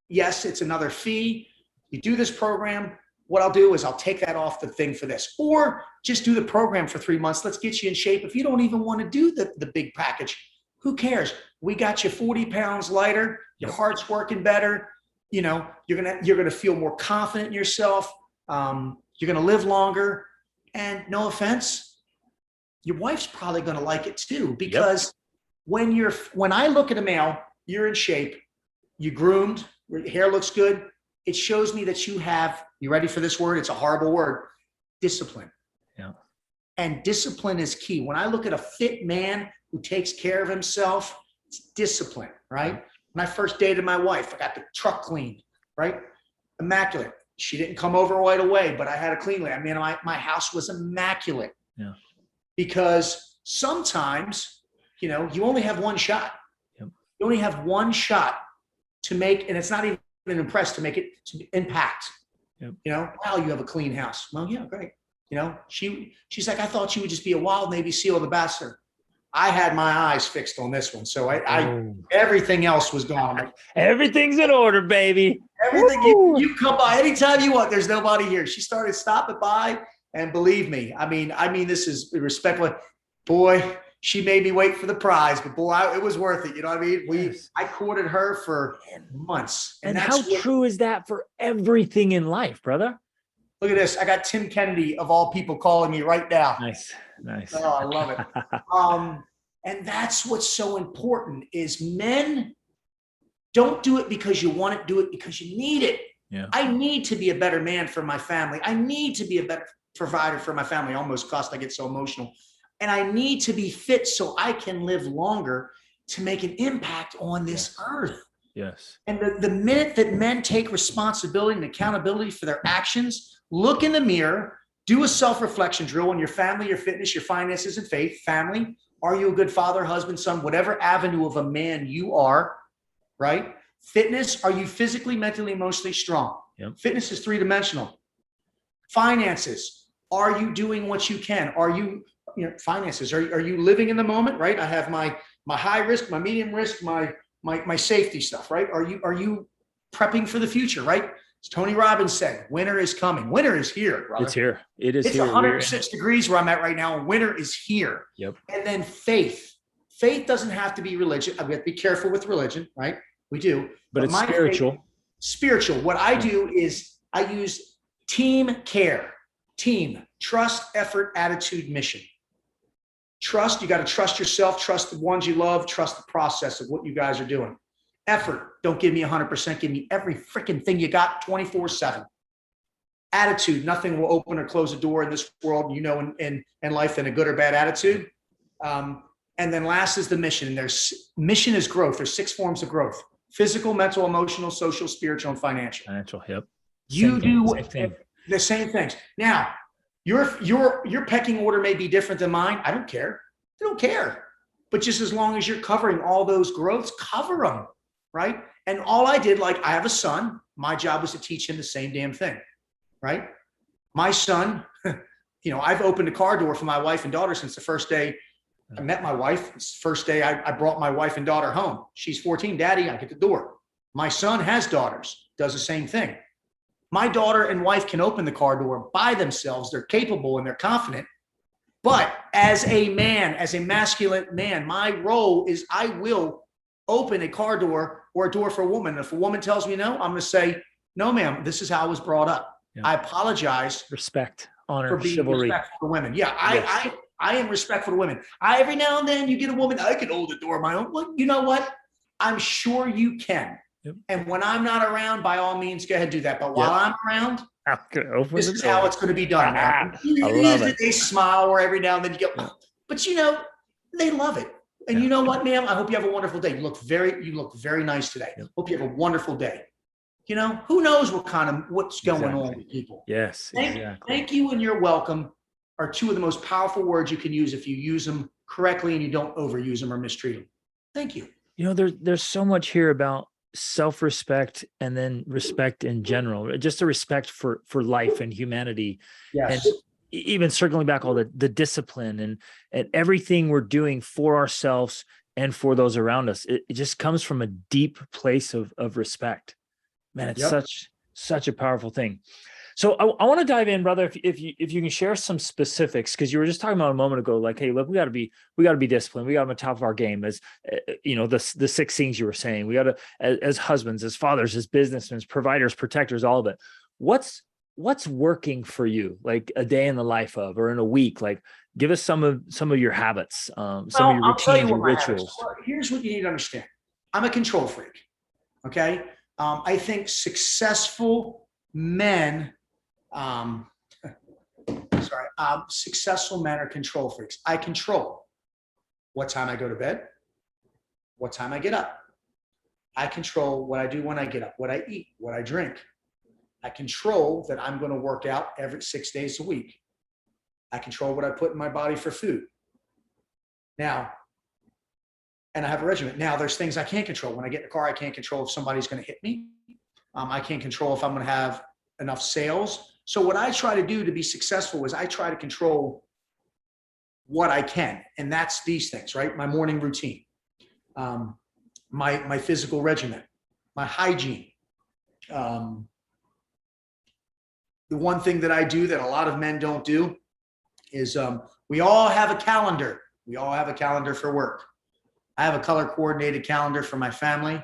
Yes, it's another fee. You do this program. What I'll do is I'll take that off the thing for this, or just do the program for 3 months. Let's get you in shape. If you don't even want to do the big package, who cares? We got you 40 pounds lighter. Your heart's working better. You know, you're going to feel more confident in yourself. You're going to live longer. And no offense, your wife's probably going to like it too, because when I look at a male, you're in shape, you groomed, your hair looks good. It shows me that you ready for this word? It's a horrible word. Discipline. Yeah. And discipline is key. When I look at a fit man who takes care of himself, it's discipline, right? When I first dated my wife, I got the truck cleaned, right? Immaculate. She didn't come over right away, but I had a clean lady. I mean, my house was immaculate. Yeah. Because sometimes, you only have one shot. Yep. You only have one shot to make, and it's not even impressed to make it to impact. Yep. Wow, you have a clean house. Well, yeah, great. She's like, I thought you would just be a wild Navy SEAL ambassador. I had my eyes fixed on this one. So everything else was gone. Like, everything's in order, baby. Everything you come by anytime you want. There's nobody here. She started stopping by, and believe me, I mean, this is respectful. Boy, she made me wait for the prize, but boy, it was worth it. You know what I mean? I courted her for months. And how true is that for everything in life, brother? Look at this. I got Tim Kennedy of all people calling me right now. Nice. Oh, I love it. And that's what's so important is men don't do it because you want it, do it because you need it. Yeah. I need to be a better man for my family. I need to be a better provider for my family. Almost cost, I get so emotional. And I need to be fit so I can live longer to make an impact on this earth. Yes. And the minute that men take responsibility and accountability for their actions, look in the mirror, do a self-reflection drill on your family, your fitness, your finances, and faith. Family, are you a good father, husband, son, whatever avenue of a man you are, right? Fitness, are you physically, mentally, emotionally strong? Yep. Fitness is 3-dimensional. Finances, are you doing what you can? Are you, finances, are you living in the moment, right? I have my high risk, my medium risk, my safety stuff, right? Are you prepping for the future, right? As Tony Robbins said, winter is coming. Winter is here, brother. It's here. It's here. 106 degrees where I'm at right now, and winter is here. Yep. And then faith. Faith doesn't have to be religion. We have to be careful with religion, right? We do. But it's spiritual. Spiritual. What I do is I use team care. Team. Trust, effort, attitude, mission. Trust, you got to trust yourself, trust the ones you love, trust the process of what you guys are doing. Effort, don't give me 100%, give me every freaking thing you got 24/7. Attitude, nothing will open or close a door in this world, in life, in a good or bad attitude. And then last is the mission. And mission is growth. There's 6 forms of growth: physical, mental, emotional, social, spiritual, and financial. Financial, yep. You do the same things. Now, your pecking order may be different than mine. I don't care. I don't care. But just as long as you're covering all those growths, cover them, right? And all I did, like, I have a son. My job was to teach him the same damn thing, right? My son, I've opened a car door for my wife and daughter since the first day I met my wife. It's the first day I brought my wife and daughter home. She's 14. Daddy, I get the door. My son has daughters, does the same thing. My daughter and wife can open the car door by themselves. They're capable and they're confident. But as a man, as a masculine man, my role is I will open a car door or a door for a woman. If a woman tells me no, I'm going to say, No, ma'am, this is how I was brought up. Yeah. I apologize Respect, honor, for being chivalry. respectful to women. Yeah, Yes. I am respectful to women. Every now and then you get a woman, I can hold the door of my own. Well, you know what? I'm sure you can. Yep. And when I'm not around, by all means, go ahead and do that. But while I'm around, I'm gonna open this the is door. how it's going to be done. I It love is it. that they smile or every now and then you go, but you know, they love it. And Yeah. you know what, ma'am? I hope you have a wonderful day. You look very nice today. Yep. Hope you have a wonderful day. You know, who knows what's going on with people. Yes, exactly. Thank you and you're welcome are two of the most powerful words you can use if you use them correctly and you don't overuse them or mistreat them. Thank you. You know, there's so much here about self-respect and then respect in general, just a respect for life and humanity. Yes. And even circling back all the discipline and everything we're doing for ourselves and for those around us, it just comes from a deep place of respect. Man, it's such a powerful thing. So I want to dive in, brother, if you can share some specifics, because you were just talking about a moment ago, like, hey, look, we got to be disciplined. We got to be on top of our game, as you know, the 6 things you were saying. We got to, as husbands, as fathers, as businessmen, as providers, protectors, all of it. What's working for you, like a day in the life of, or in a week? Like, give us some of your habits, some of your routines, your rituals. Well, here's what you need to understand. I'm a control freak. Okay. I think successful men, successful men are control freaks. I control what time I go to bed, what time I get up. I control what I do when I get up, what I eat, what I drink. I control that I'm going to work out every 6 days a week. I control what I put in my body for food. Now, and I have a regimen. Now, there's things I can't control. When I get in the car, I can't control if somebody's going to hit me. I can't control if I'm going to have enough sales. So what I try to do to be successful is I try to control what I can. And that's these things, right? My morning routine, my physical regimen, my hygiene. The one thing that I do that a lot of men don't do is we all have a calendar. We all have a calendar for work. I have a color coordinated calendar for my family,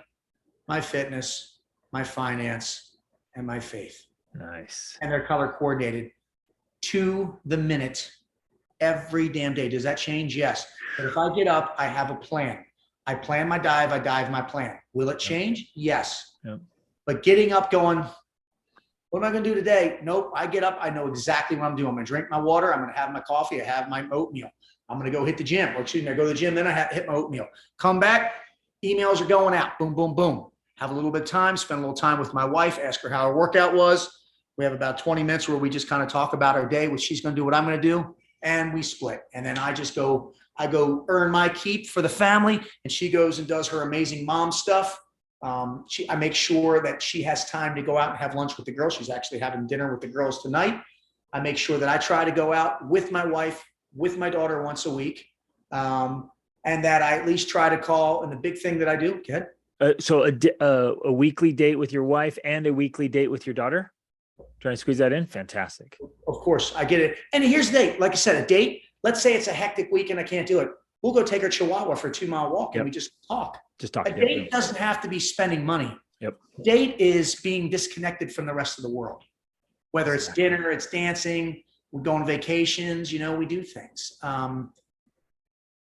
my fitness, my finance, and my faith. Nice. And they're color coordinated to the minute every damn day. Does that change? Yes. But if I get up, I have a plan. I plan my dive. I dive my plan. Will it change? Yes. Yep. But getting up going, what am I going to do today? Nope. I get up. I know exactly what I'm doing. I'm going to drink my water. I'm going to have my coffee. I have my oatmeal. I'm going to go hit the gym. Or excuse me, I go to the gym, then I hit my oatmeal. Come back, emails are going out. Boom, boom, boom. Have a little bit of time, spend a little time with my wife, ask her how her workout was. We have about 20 minutes where we just kind of talk about our day, what she's going to do, what I'm going to do, and we split. And then I go earn my keep for the family, and she goes and does her amazing mom stuff. I make sure that she has time to go out and have lunch with the girls. She's actually having dinner with the girls tonight. I make sure that I try to go out with my wife, with my daughter once a week, and that I at least try to call. And the big thing that I do, Ked. So a weekly date with your wife and a weekly date with your daughter? Trying to squeeze that in? Fantastic. Of course, I get it. And here's the date. Like I said, a date. Let's say it's a hectic week and I can't do it. We'll go take our Chihuahua for a 2-mile walk and we just talk. A date doesn't have to be spending money. Yep. Date is being disconnected from the rest of the world. Whether it's dinner, it's dancing, we're going on vacations, we do things.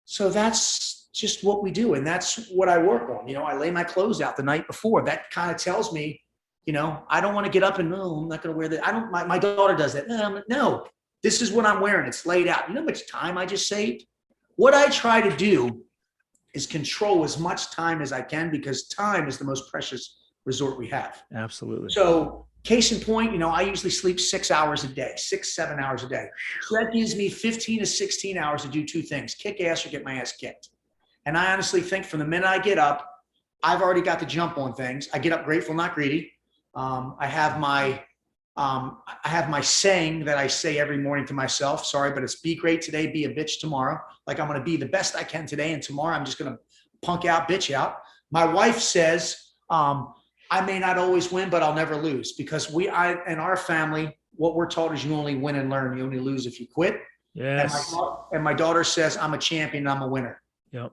So that's just what we do. And that's what I work on. I lay my clothes out the night before. That kind of tells me, I don't want to get up and, no, I'm not going to wear that. My daughter does that. No, this is what I'm wearing. It's laid out. You know how much time I just saved? What I try to do is control as much time as I can, because time is the most precious resort we have. Absolutely. So case in point, I usually sleep 6 hours a day, 6-7 hours a day. So that gives me 15 to 16 hours to do 2 things, kick ass or get my ass kicked. And I honestly think from the minute I get up, I've already got the jump on things. I get up grateful, not greedy. I have my saying that I say every morning to myself. Sorry, but it's be great today, be a bitch tomorrow. Like I'm going to be the best I can today, and tomorrow I'm just going to punk out, bitch out. My wife says, I may not always win, but I'll never lose, because in our family, what we're taught is you only win and learn. You only lose if you quit. Yes. And my daughter says, I'm a champion. I'm a winner. Yep.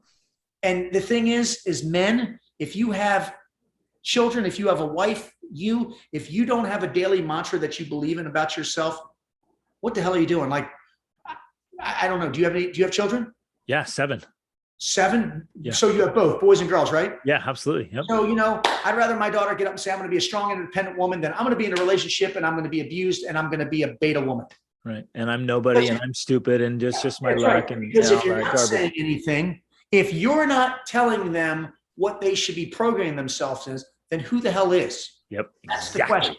And the thing is men, if you have children, if you have a wife, if you don't have a daily mantra that you believe in about yourself, what the hell are you doing? Like, I don't know. Do you have children? Yeah. 7. 7? Yeah. So you have both boys and girls, right? Yeah, absolutely. Yep. So, I'd rather my daughter get up and say, I'm going to be a strong, independent woman than I'm going to be in a relationship and I'm going to be abused and I'm going to be a beta woman. Right. And I'm nobody and I'm stupid and just my luck. Right. And because if you're not garbage. saying anything, if you're not telling them what they should be programming themselves as, then who the hell is? Yep. That's the question.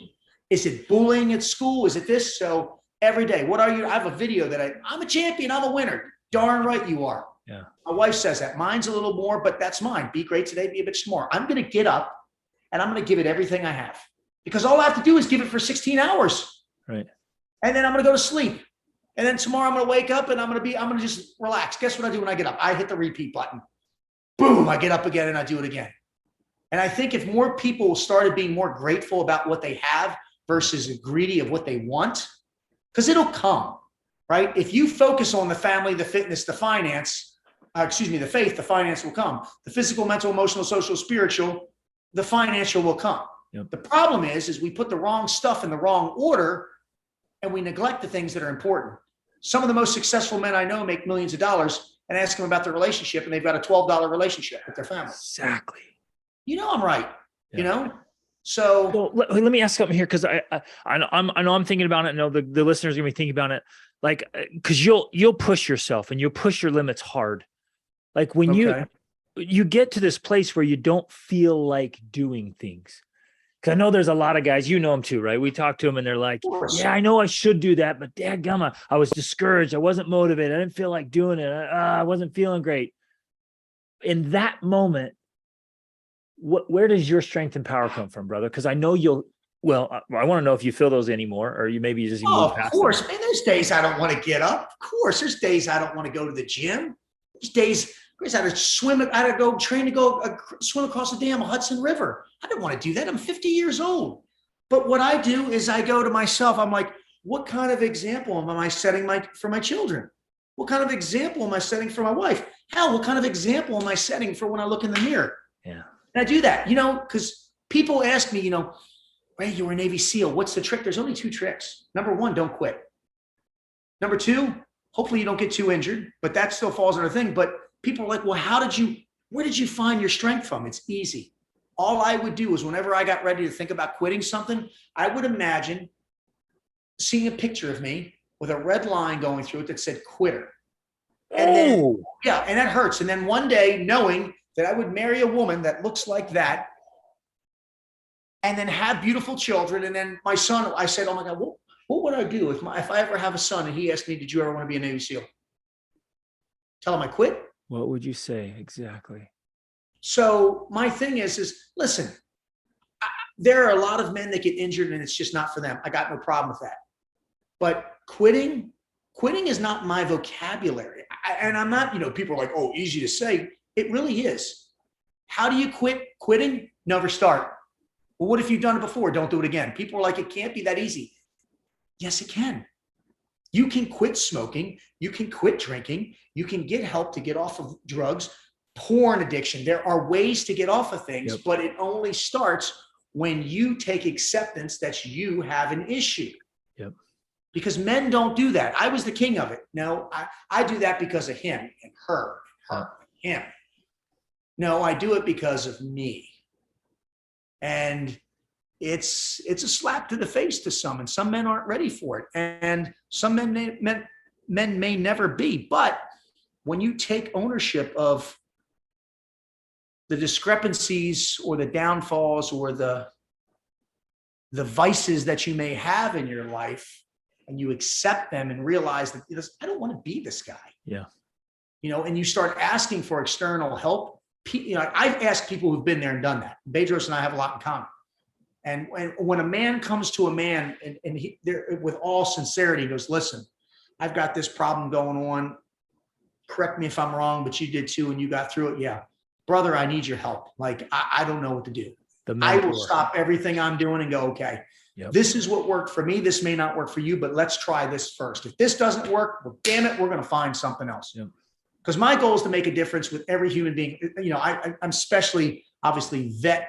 Is it bullying at school? Is it this? So every day, what are you? I have a video that I'm a champion. I'm a winner. Darn right you are. Yeah. My wife says that. Mine's a little more, but that's mine. Be great today. Be a bitch tomorrow. I'm going to get up and I'm going to give it everything I have because all I have to do is give it for 16 hours. Right. And then I'm going to go to sleep. And then tomorrow I'm going to wake up and I'm going to just relax. Guess what I do when I get up? I hit the repeat button. Boom. I get up again and I do it again. And I think if more people started being more grateful about what they have versus greedy of what they want, because it'll come, right? If you focus on the family, the fitness, the finance, the faith, the finance will come. The physical, mental, emotional, social, spiritual, the financial will come. Yep. The problem is we put the wrong stuff in the wrong order and we neglect the things that are important. Some of the most successful men I know make millions of dollars and ask them about their relationship and they've got a $12 relationship with their family. Exactly. I'm right. Yeah. So well, let me ask something here because I know I'm thinking about it. I know the listeners are gonna be thinking about it, like because you'll push yourself and you'll push your limits hard. Like when you get to this place where you don't feel like doing things. Because I know there's a lot of guys, them too, right? We talk to them and they're like, yeah, I know I should do that, but dadgumma, I was discouraged. I wasn't motivated. I didn't feel like doing it. I wasn't feeling great. In that moment, where does your strength and power come from, brother? Because I know I want to know if you feel those anymore or you just move past of course, them. man, there's days I don't want to get up. Of course, there's days I don't want to go to the gym. There's days I had to swim. I had to go train to go swim across the damn Hudson River. I didn't want to do that. I'm 50 years old. But what I do is I go to myself. I'm like, what kind of example am I setting for my children? What kind of example am I setting for my wife? Hell, what kind of example am I setting for when I look in the mirror? Yeah. And I do that, because people ask me, Ray, you were a Navy SEAL. What's the trick? There's only 2 tricks. Number 1, don't quit. Number 2, hopefully you don't get too injured, but that still falls under a thing. But people are like, well, where did you find your strength from? It's easy. All I would do is whenever I got ready to think about quitting something, I would imagine seeing a picture of me with a red line going through it that said quitter. And then that hurts. And then one day knowing that I would marry a woman that looks like that and then have beautiful children. And then my son, I said, oh my God, what would I do if I ever have a son and he asked me, did you ever want to be a Navy SEAL? Tell him I quit. What would you say? Exactly. So my thing is listen, there are a lot of men that get injured and it's just not for them. I got no problem with that. But quitting is not my vocabulary. And I'm not, people are like, oh, easy to say. It really is. How do you quit quitting? Never start. Well, what if you've done it before? Don't do it again. People are like, it can't be that easy. Yes, it can. You can quit smoking. You can quit drinking. You can get help to get off of drugs, porn addiction. There are ways to get off of things, but it only starts when you take acceptance that you have an issue. Yep. Because men don't do that. I was the king of it. No, I do that because of him and her, him. No, I do it because of me. And it's a slap to the face to some, and some men aren't ready for it. And some men may never be. But when you take ownership of the discrepancies or the downfalls or the vices that you may have in your life, and you accept them and realize that I don't want to be this guy. Yeah. And you start asking for external help. I've asked people who've been there and done that. Bedros and I have a lot in common. And when a man comes to a man and he, with all sincerity, goes, listen, I've got this problem going on. Correct me if I'm wrong, but you did too, and you got through it. Yeah. Brother, I need your help. Like, I don't know what to do. I will stop everything I'm doing and go, okay, this is what worked for me. This may not work for you, but let's try this first. If this doesn't work, well, damn it, we're going to find something else. Yep. Because my goal is to make a difference with every human being. I'm especially obviously vet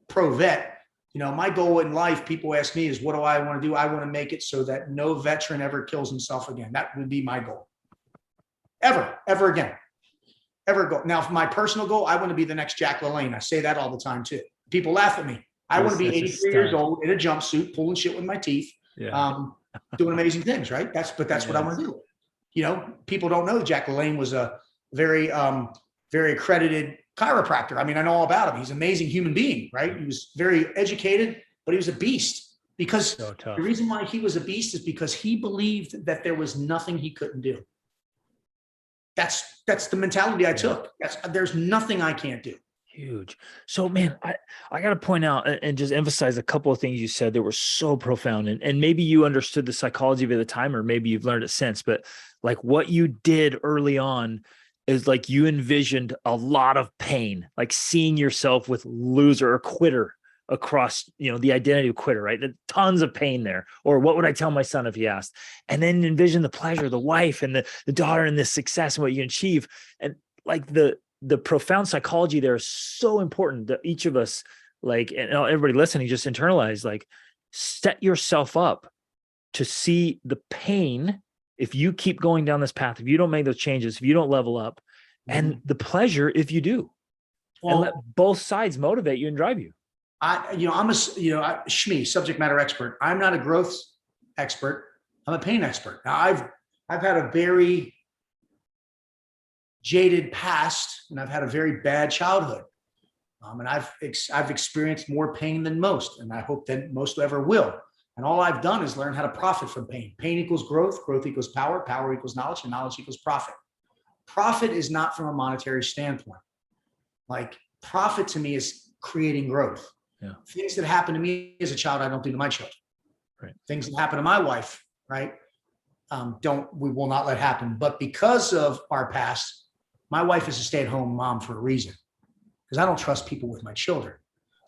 pro vet, my goal in life, people ask me, is what do I want to do? I want to make it so that no veteran ever kills himself again. That would be my goal. Ever again. Ever go. Now, for my personal goal, I want to be the next Jack LaLanne. I say that all the time too. People laugh at me. I want to be 83 years old in a jumpsuit, pulling shit with my teeth, doing amazing things, right? That's what I want to do. People don't know Jack LaLanne was a very, very accredited chiropractor. I mean, I know all about him. He's an amazing human being, right? He was very educated, but he was a beast because the reason why he was a beast is because he believed that there was nothing he couldn't do. That's the mentality I took. There's nothing I can't do. Huge. So, man, I got to point out and just emphasize a couple of things you said that were so profound. And maybe you understood the psychology of it at the time, or maybe you've learned it since. But like what you did early on is like you envisioned a lot of pain, like seeing yourself with loser or quitter across, the identity of quitter, right? Tons of pain there. Or what would I tell my son if he asked? And then envision the pleasure, the wife and the daughter and the success and what you can achieve. And like the profound psychology there is so important that each of us, like, and everybody listening, just internalize, like, set yourself up to see the pain if you keep going down this path, if you don't make those changes, if you don't level up, and the pleasure if you do. Well, and let both sides motivate you and drive you. I'm a SHME, subject matter expert. I'm not a growth expert. I'm a pain expert. Now I've had a very jaded past, and I've had a very bad childhood. And I've experienced more pain than most, and I hope that most ever will. And all I've done is learn how to profit from pain. Pain equals growth, growth equals power, power equals knowledge, and knowledge equals profit. Profit is not from a monetary standpoint. Like, profit to me is creating growth. Yeah. Things that happen to me as a child, I don't do to my children. Right. Things that happen to my wife, right? We will not let happen. But because of our past, my wife is a stay-at-home mom for a reason, because I don't trust people with my children.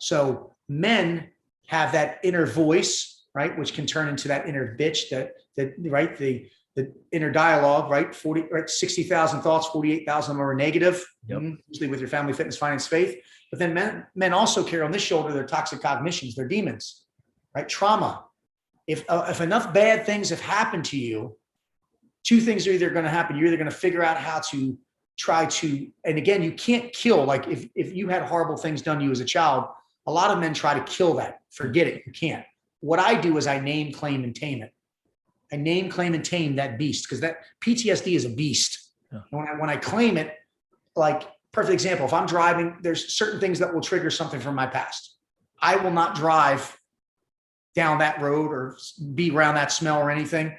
So men have that inner voice, right, which can turn into that inner bitch, right, the inner dialogue, right, 60,000 thoughts, 48,000 of them are negative, usually with your family, fitness, finance, faith. But then men also carry on this shoulder their toxic cognitions, their demons, right, trauma. If enough bad things have happened to you, two things are either going to happen. You're either going to figure out how to try to, and again, you can't kill. Like if you had horrible things done to you as a child, a lot of men try to kill that. Forget it. You can't. What I do is I name, claim, and tame it. I name, claim, and tame that beast, because that PTSD is a beast. Yeah. And when I claim it, like, perfect example, if I'm driving, there's certain things that will trigger something from my past. I will not drive down that road or be around that smell or anything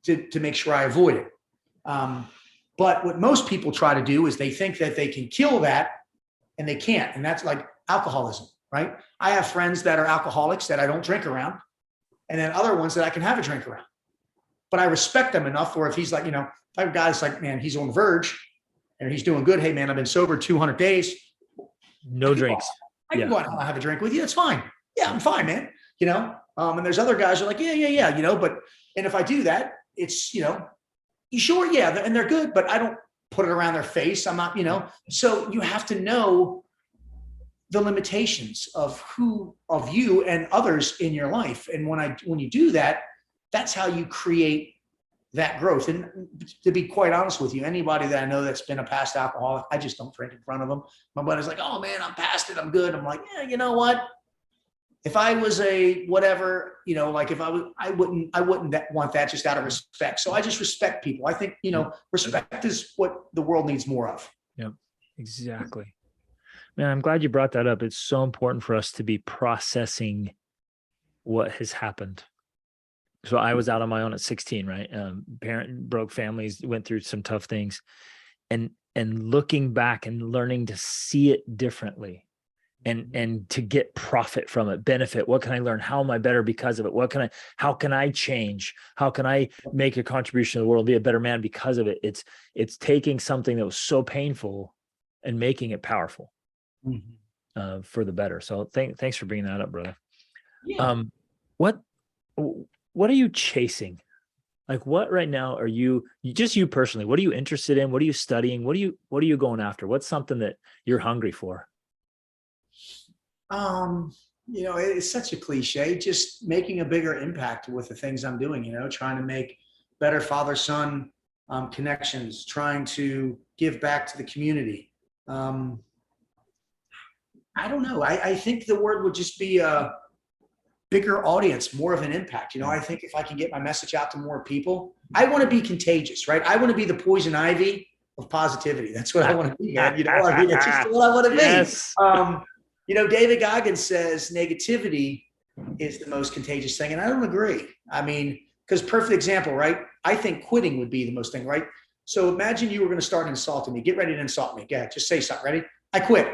to make sure I avoid it. But what most people try to do is they think that they can kill that, and they can't. And that's like alcoholism, right? I have friends that are alcoholics that I don't drink around, and then other ones that I can have a drink around. But I respect them enough, or if he's like, if I have a guy that's like, man, he's on the verge and he's doing good. Hey man, I've been sober 200 days. No drinks. I can go out and have a drink with you. That's fine. Yeah, I'm fine, man. And there's other guys who are like, yeah. But if I do that, it's, you sure? Yeah. And they're good, but I don't put it around their face. I'm not, so you have to know the limitations of you and others in your life. And when you do that, that's how you create that growth. And to be quite honest with you, anybody that I know that's been a past alcoholic, I just don't drink in front of them. My buddy's like, oh man, I'm past it. I'm good. I'm like, yeah, you know what? If I was a whatever, like if I wouldn't want that just out of respect. So I just respect people. I think, respect is what the world needs more of. Yep, exactly. Man, I'm glad you brought that up. It's so important for us to be processing what has happened. So I was out on my own at 16, right? Broke families, went through some tough things, and looking back and learning to see it differently. And to get profit from it, benefit. What can I learn? How am I better because of it? How can I change? How can I make a contribution to the world, be a better man because of it? It's taking something that was so painful and making it powerful for the better. So thanks for bringing that up, brother. Yeah. What are you chasing? Like, what right now are you personally, what are you interested in? What are you studying? What are you going after? What's something that you're hungry for? It's such a cliche, just making a bigger impact with the things I'm doing, trying to make better father-son connections, trying to give back to the community. I don't know. I think the word would just be a bigger audience, more of an impact. I think if I can get my message out to more people, I want to be contagious, right? I want to be the poison ivy of positivity. That's what I want to be, man. It's just what I want to Yes. be. David Goggins says negativity is the most contagious thing. And I don't agree. I mean, because perfect example, right? I think quitting would be the most thing, right? So imagine you were going to start insulting me. Get ready to insult me. Go ahead. Just say something. Ready? I quit.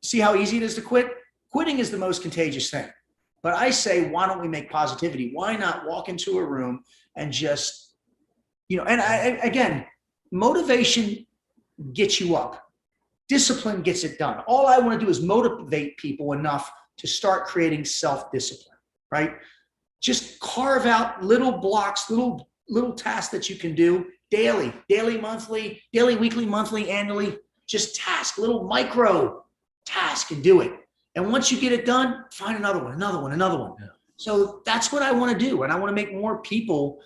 See how easy it is to quit? Quitting is the most contagious thing. But I say, why don't we make positivity? Why not walk into a room and just, again, motivation gets you up. Discipline gets it done. All I want to do is motivate people enough to start creating self-discipline, right? Just carve out little blocks, little tasks that you can do daily, monthly, weekly, monthly, annually. Just task, little micro task, and do it. And once you get it done, find another one. Yeah. So that's what I want to do. And I want to make more people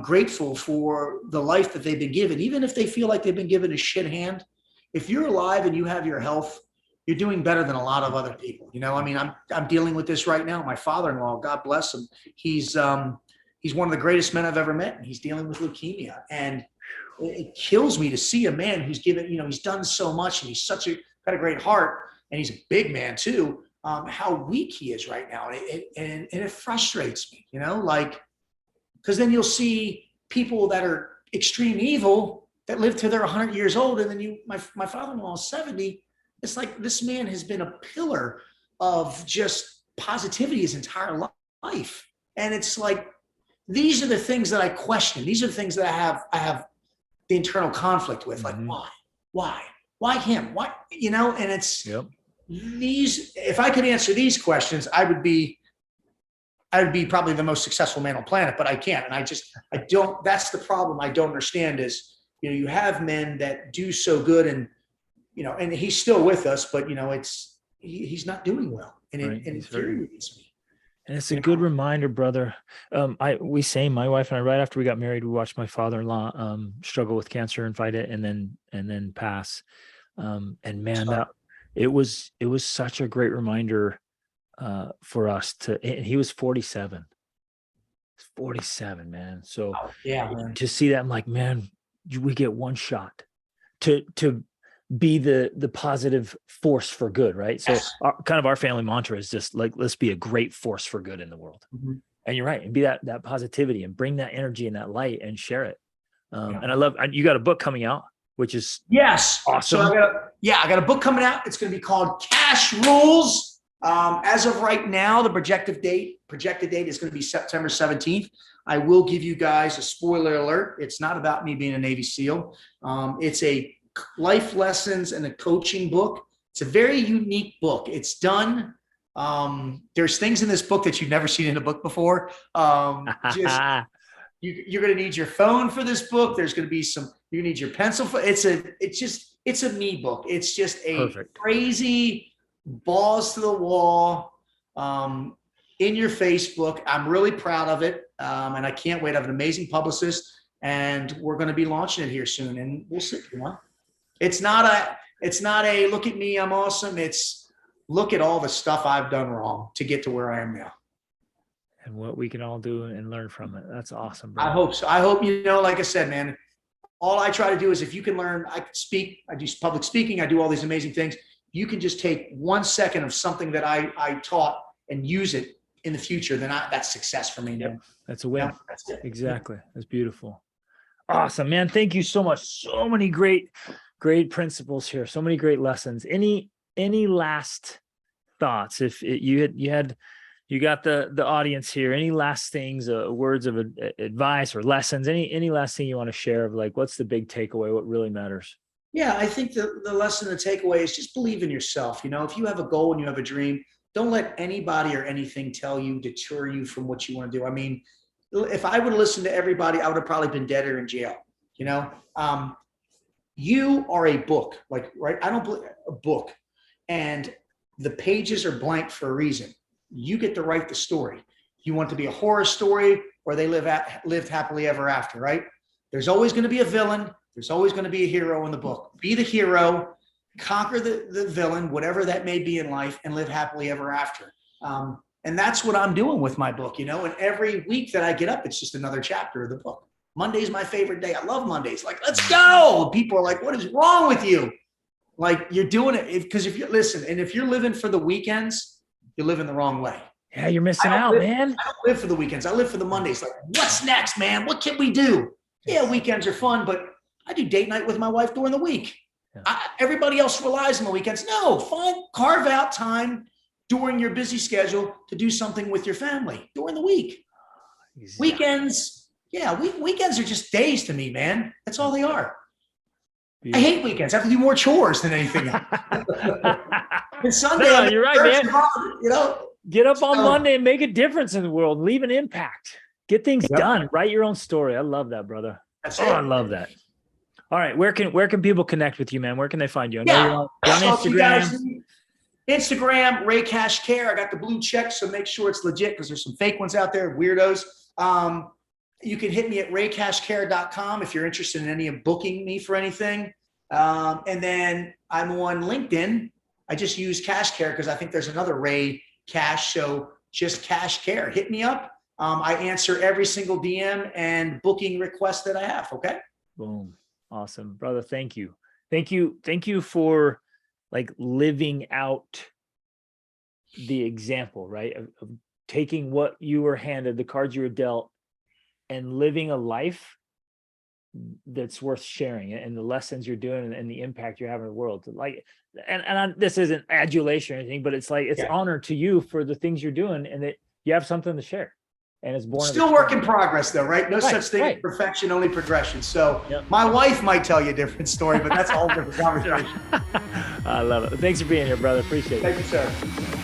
grateful for the life that they've been given, even if they feel like they've been given a shit hand. If you're alive and you have your health, you're doing better than a lot of other people. I'm dealing with this right now. My father-in-law, God bless him, he's one of the greatest men I've ever met, and he's dealing with leukemia. And it kills me to see a man who's given, he's done so much, and he's got a great heart, and he's a big man too. How weak he is right now, and it frustrates me. Because then you'll see people that are extreme evil that live till they're 100 years old, and then my father-in-law is 70. It's like this man has been a pillar of just positivity his entire life, and it's like these are the things that I question. These are the things that I have the internal conflict with. Like why him? Why And it's these. If I could answer these questions, I would be probably the most successful man on the planet, but I can't, and I don't. That's the problem. I don't understand is. You have men that do so good, and and he's still with us, but he's not doing well, and it infuriates me. And it's a good reminder, brother. My wife and I, right after we got married, we watched my father-in-law struggle with cancer and fight it, and then pass. And man, that it was such a great reminder for us and he was 47. 47, man. So to see that, I'm like, man, we get one shot to be the positive force for good, right? So our family mantra is just like, let's be a great force for good in the world. Mm-hmm. And you're right, and be that positivity and bring that energy and that light and share it. And I love, you got a book coming out, which is awesome. So I got a book coming out. It's going to be called Cash Rules. As of right now, the projected date is going to be September 17th. I will give you guys a spoiler alert. It's not about me being a Navy SEAL. It's a life lessons and a coaching book. It's a very unique book. It's done. There's things in this book that you've never seen in a book before. You're going to need your phone for this book. There's going to be you need your pencil for it's a me book. It's just a crazy balls to the wall, in your Facebook. I'm really proud of it. And I can't wait. I have an amazing publicist, and we're going to be launching it here soon, and we'll see. It's not a look at me, I'm awesome. It's look at all the stuff I've done wrong to get to where I am now. And what we can all do and learn from it. That's awesome, bro. I hope so. I hope, like I said, man, all I try to do is if you can learn, I can speak, I do public speaking, I do all these amazing things. You can just take 1 second of something that I taught and use it in the future, then that's success for me. Yep. That's a win. That's it. Exactly. That's beautiful. Awesome, man. Thank you so much. So many great principles here. So many great lessons. Any last thoughts? If you got the audience here, any last things, words of advice or lessons, any last thing you want to share of like, what's the big takeaway? What really matters? Yeah, I think the lesson, the takeaway is just believe in yourself. If you have a goal and you have a dream, don't let anybody or anything deter you from what you want to do. I mean, if I would have listened to everybody, I would have probably been dead or in jail. You are a book, right? I don't believe a book. And the pages are blank for a reason. You get to write the story. You want it to be a horror story or they lived happily ever after, right? There's always going to be a villain. There's always going to be a hero in the book. Be the hero, conquer the villain, whatever that may be in life, and live happily ever after. And that's what I'm doing with my book, you know, and every week that I get up, it's just another chapter of the book. Monday's my favorite day. I love Mondays. Like, let's go. People are like, what is wrong with you? Like, you're doing it because if you listen, and if you're living for the weekends, you're living the wrong way. Yeah, you're missing out, man. I don't live for the weekends. I live for the Mondays. Like, what's next, man? What can we do? Yeah, weekends are fun, but I do date night with my wife during the week. Yeah. Everybody else relies on the weekends. No, carve out time during your busy schedule to do something with your family during the week. Exactly. Weekends are just days to me, man. That's all they are. I hate weekends. I have to do more chores than anything else. And Sunday, no, you're right, man. You know, get up on Monday and make a difference in the world. Leave an impact. Get things done. Write your own story. I love that, brother. I love that. All right, where can people connect with you, man? Where can they find you? I know you're on Instagram. Instagram, Ray Cash Care. I got the blue check, so make sure it's legit because there's some fake ones out there, weirdos. You can hit me at raycashcare.com if you're interested in any of booking me for anything. And then I'm on LinkedIn. I just use Cash Care because I think there's another Ray Cash. So just Cash Care. Hit me up. I answer every single DM and booking request that I have. Okay. Boom. Awesome, brother. Thank you. Thank you for like living out the example, right? Of taking what you were handed, the cards you were dealt, and living a life that's worth sharing, and the lessons you're doing and the impact you're having in the world. Like, this isn't adulation or anything, but it's like, it's honor to you for the things you're doing and that you have something to share. And it's born still work in progress though, right? No such thing as perfection, only progression. So my wife might tell you a different story, but that's a whole different conversation. I love it. Thanks for being here, brother. Appreciate it. Thank you, sir.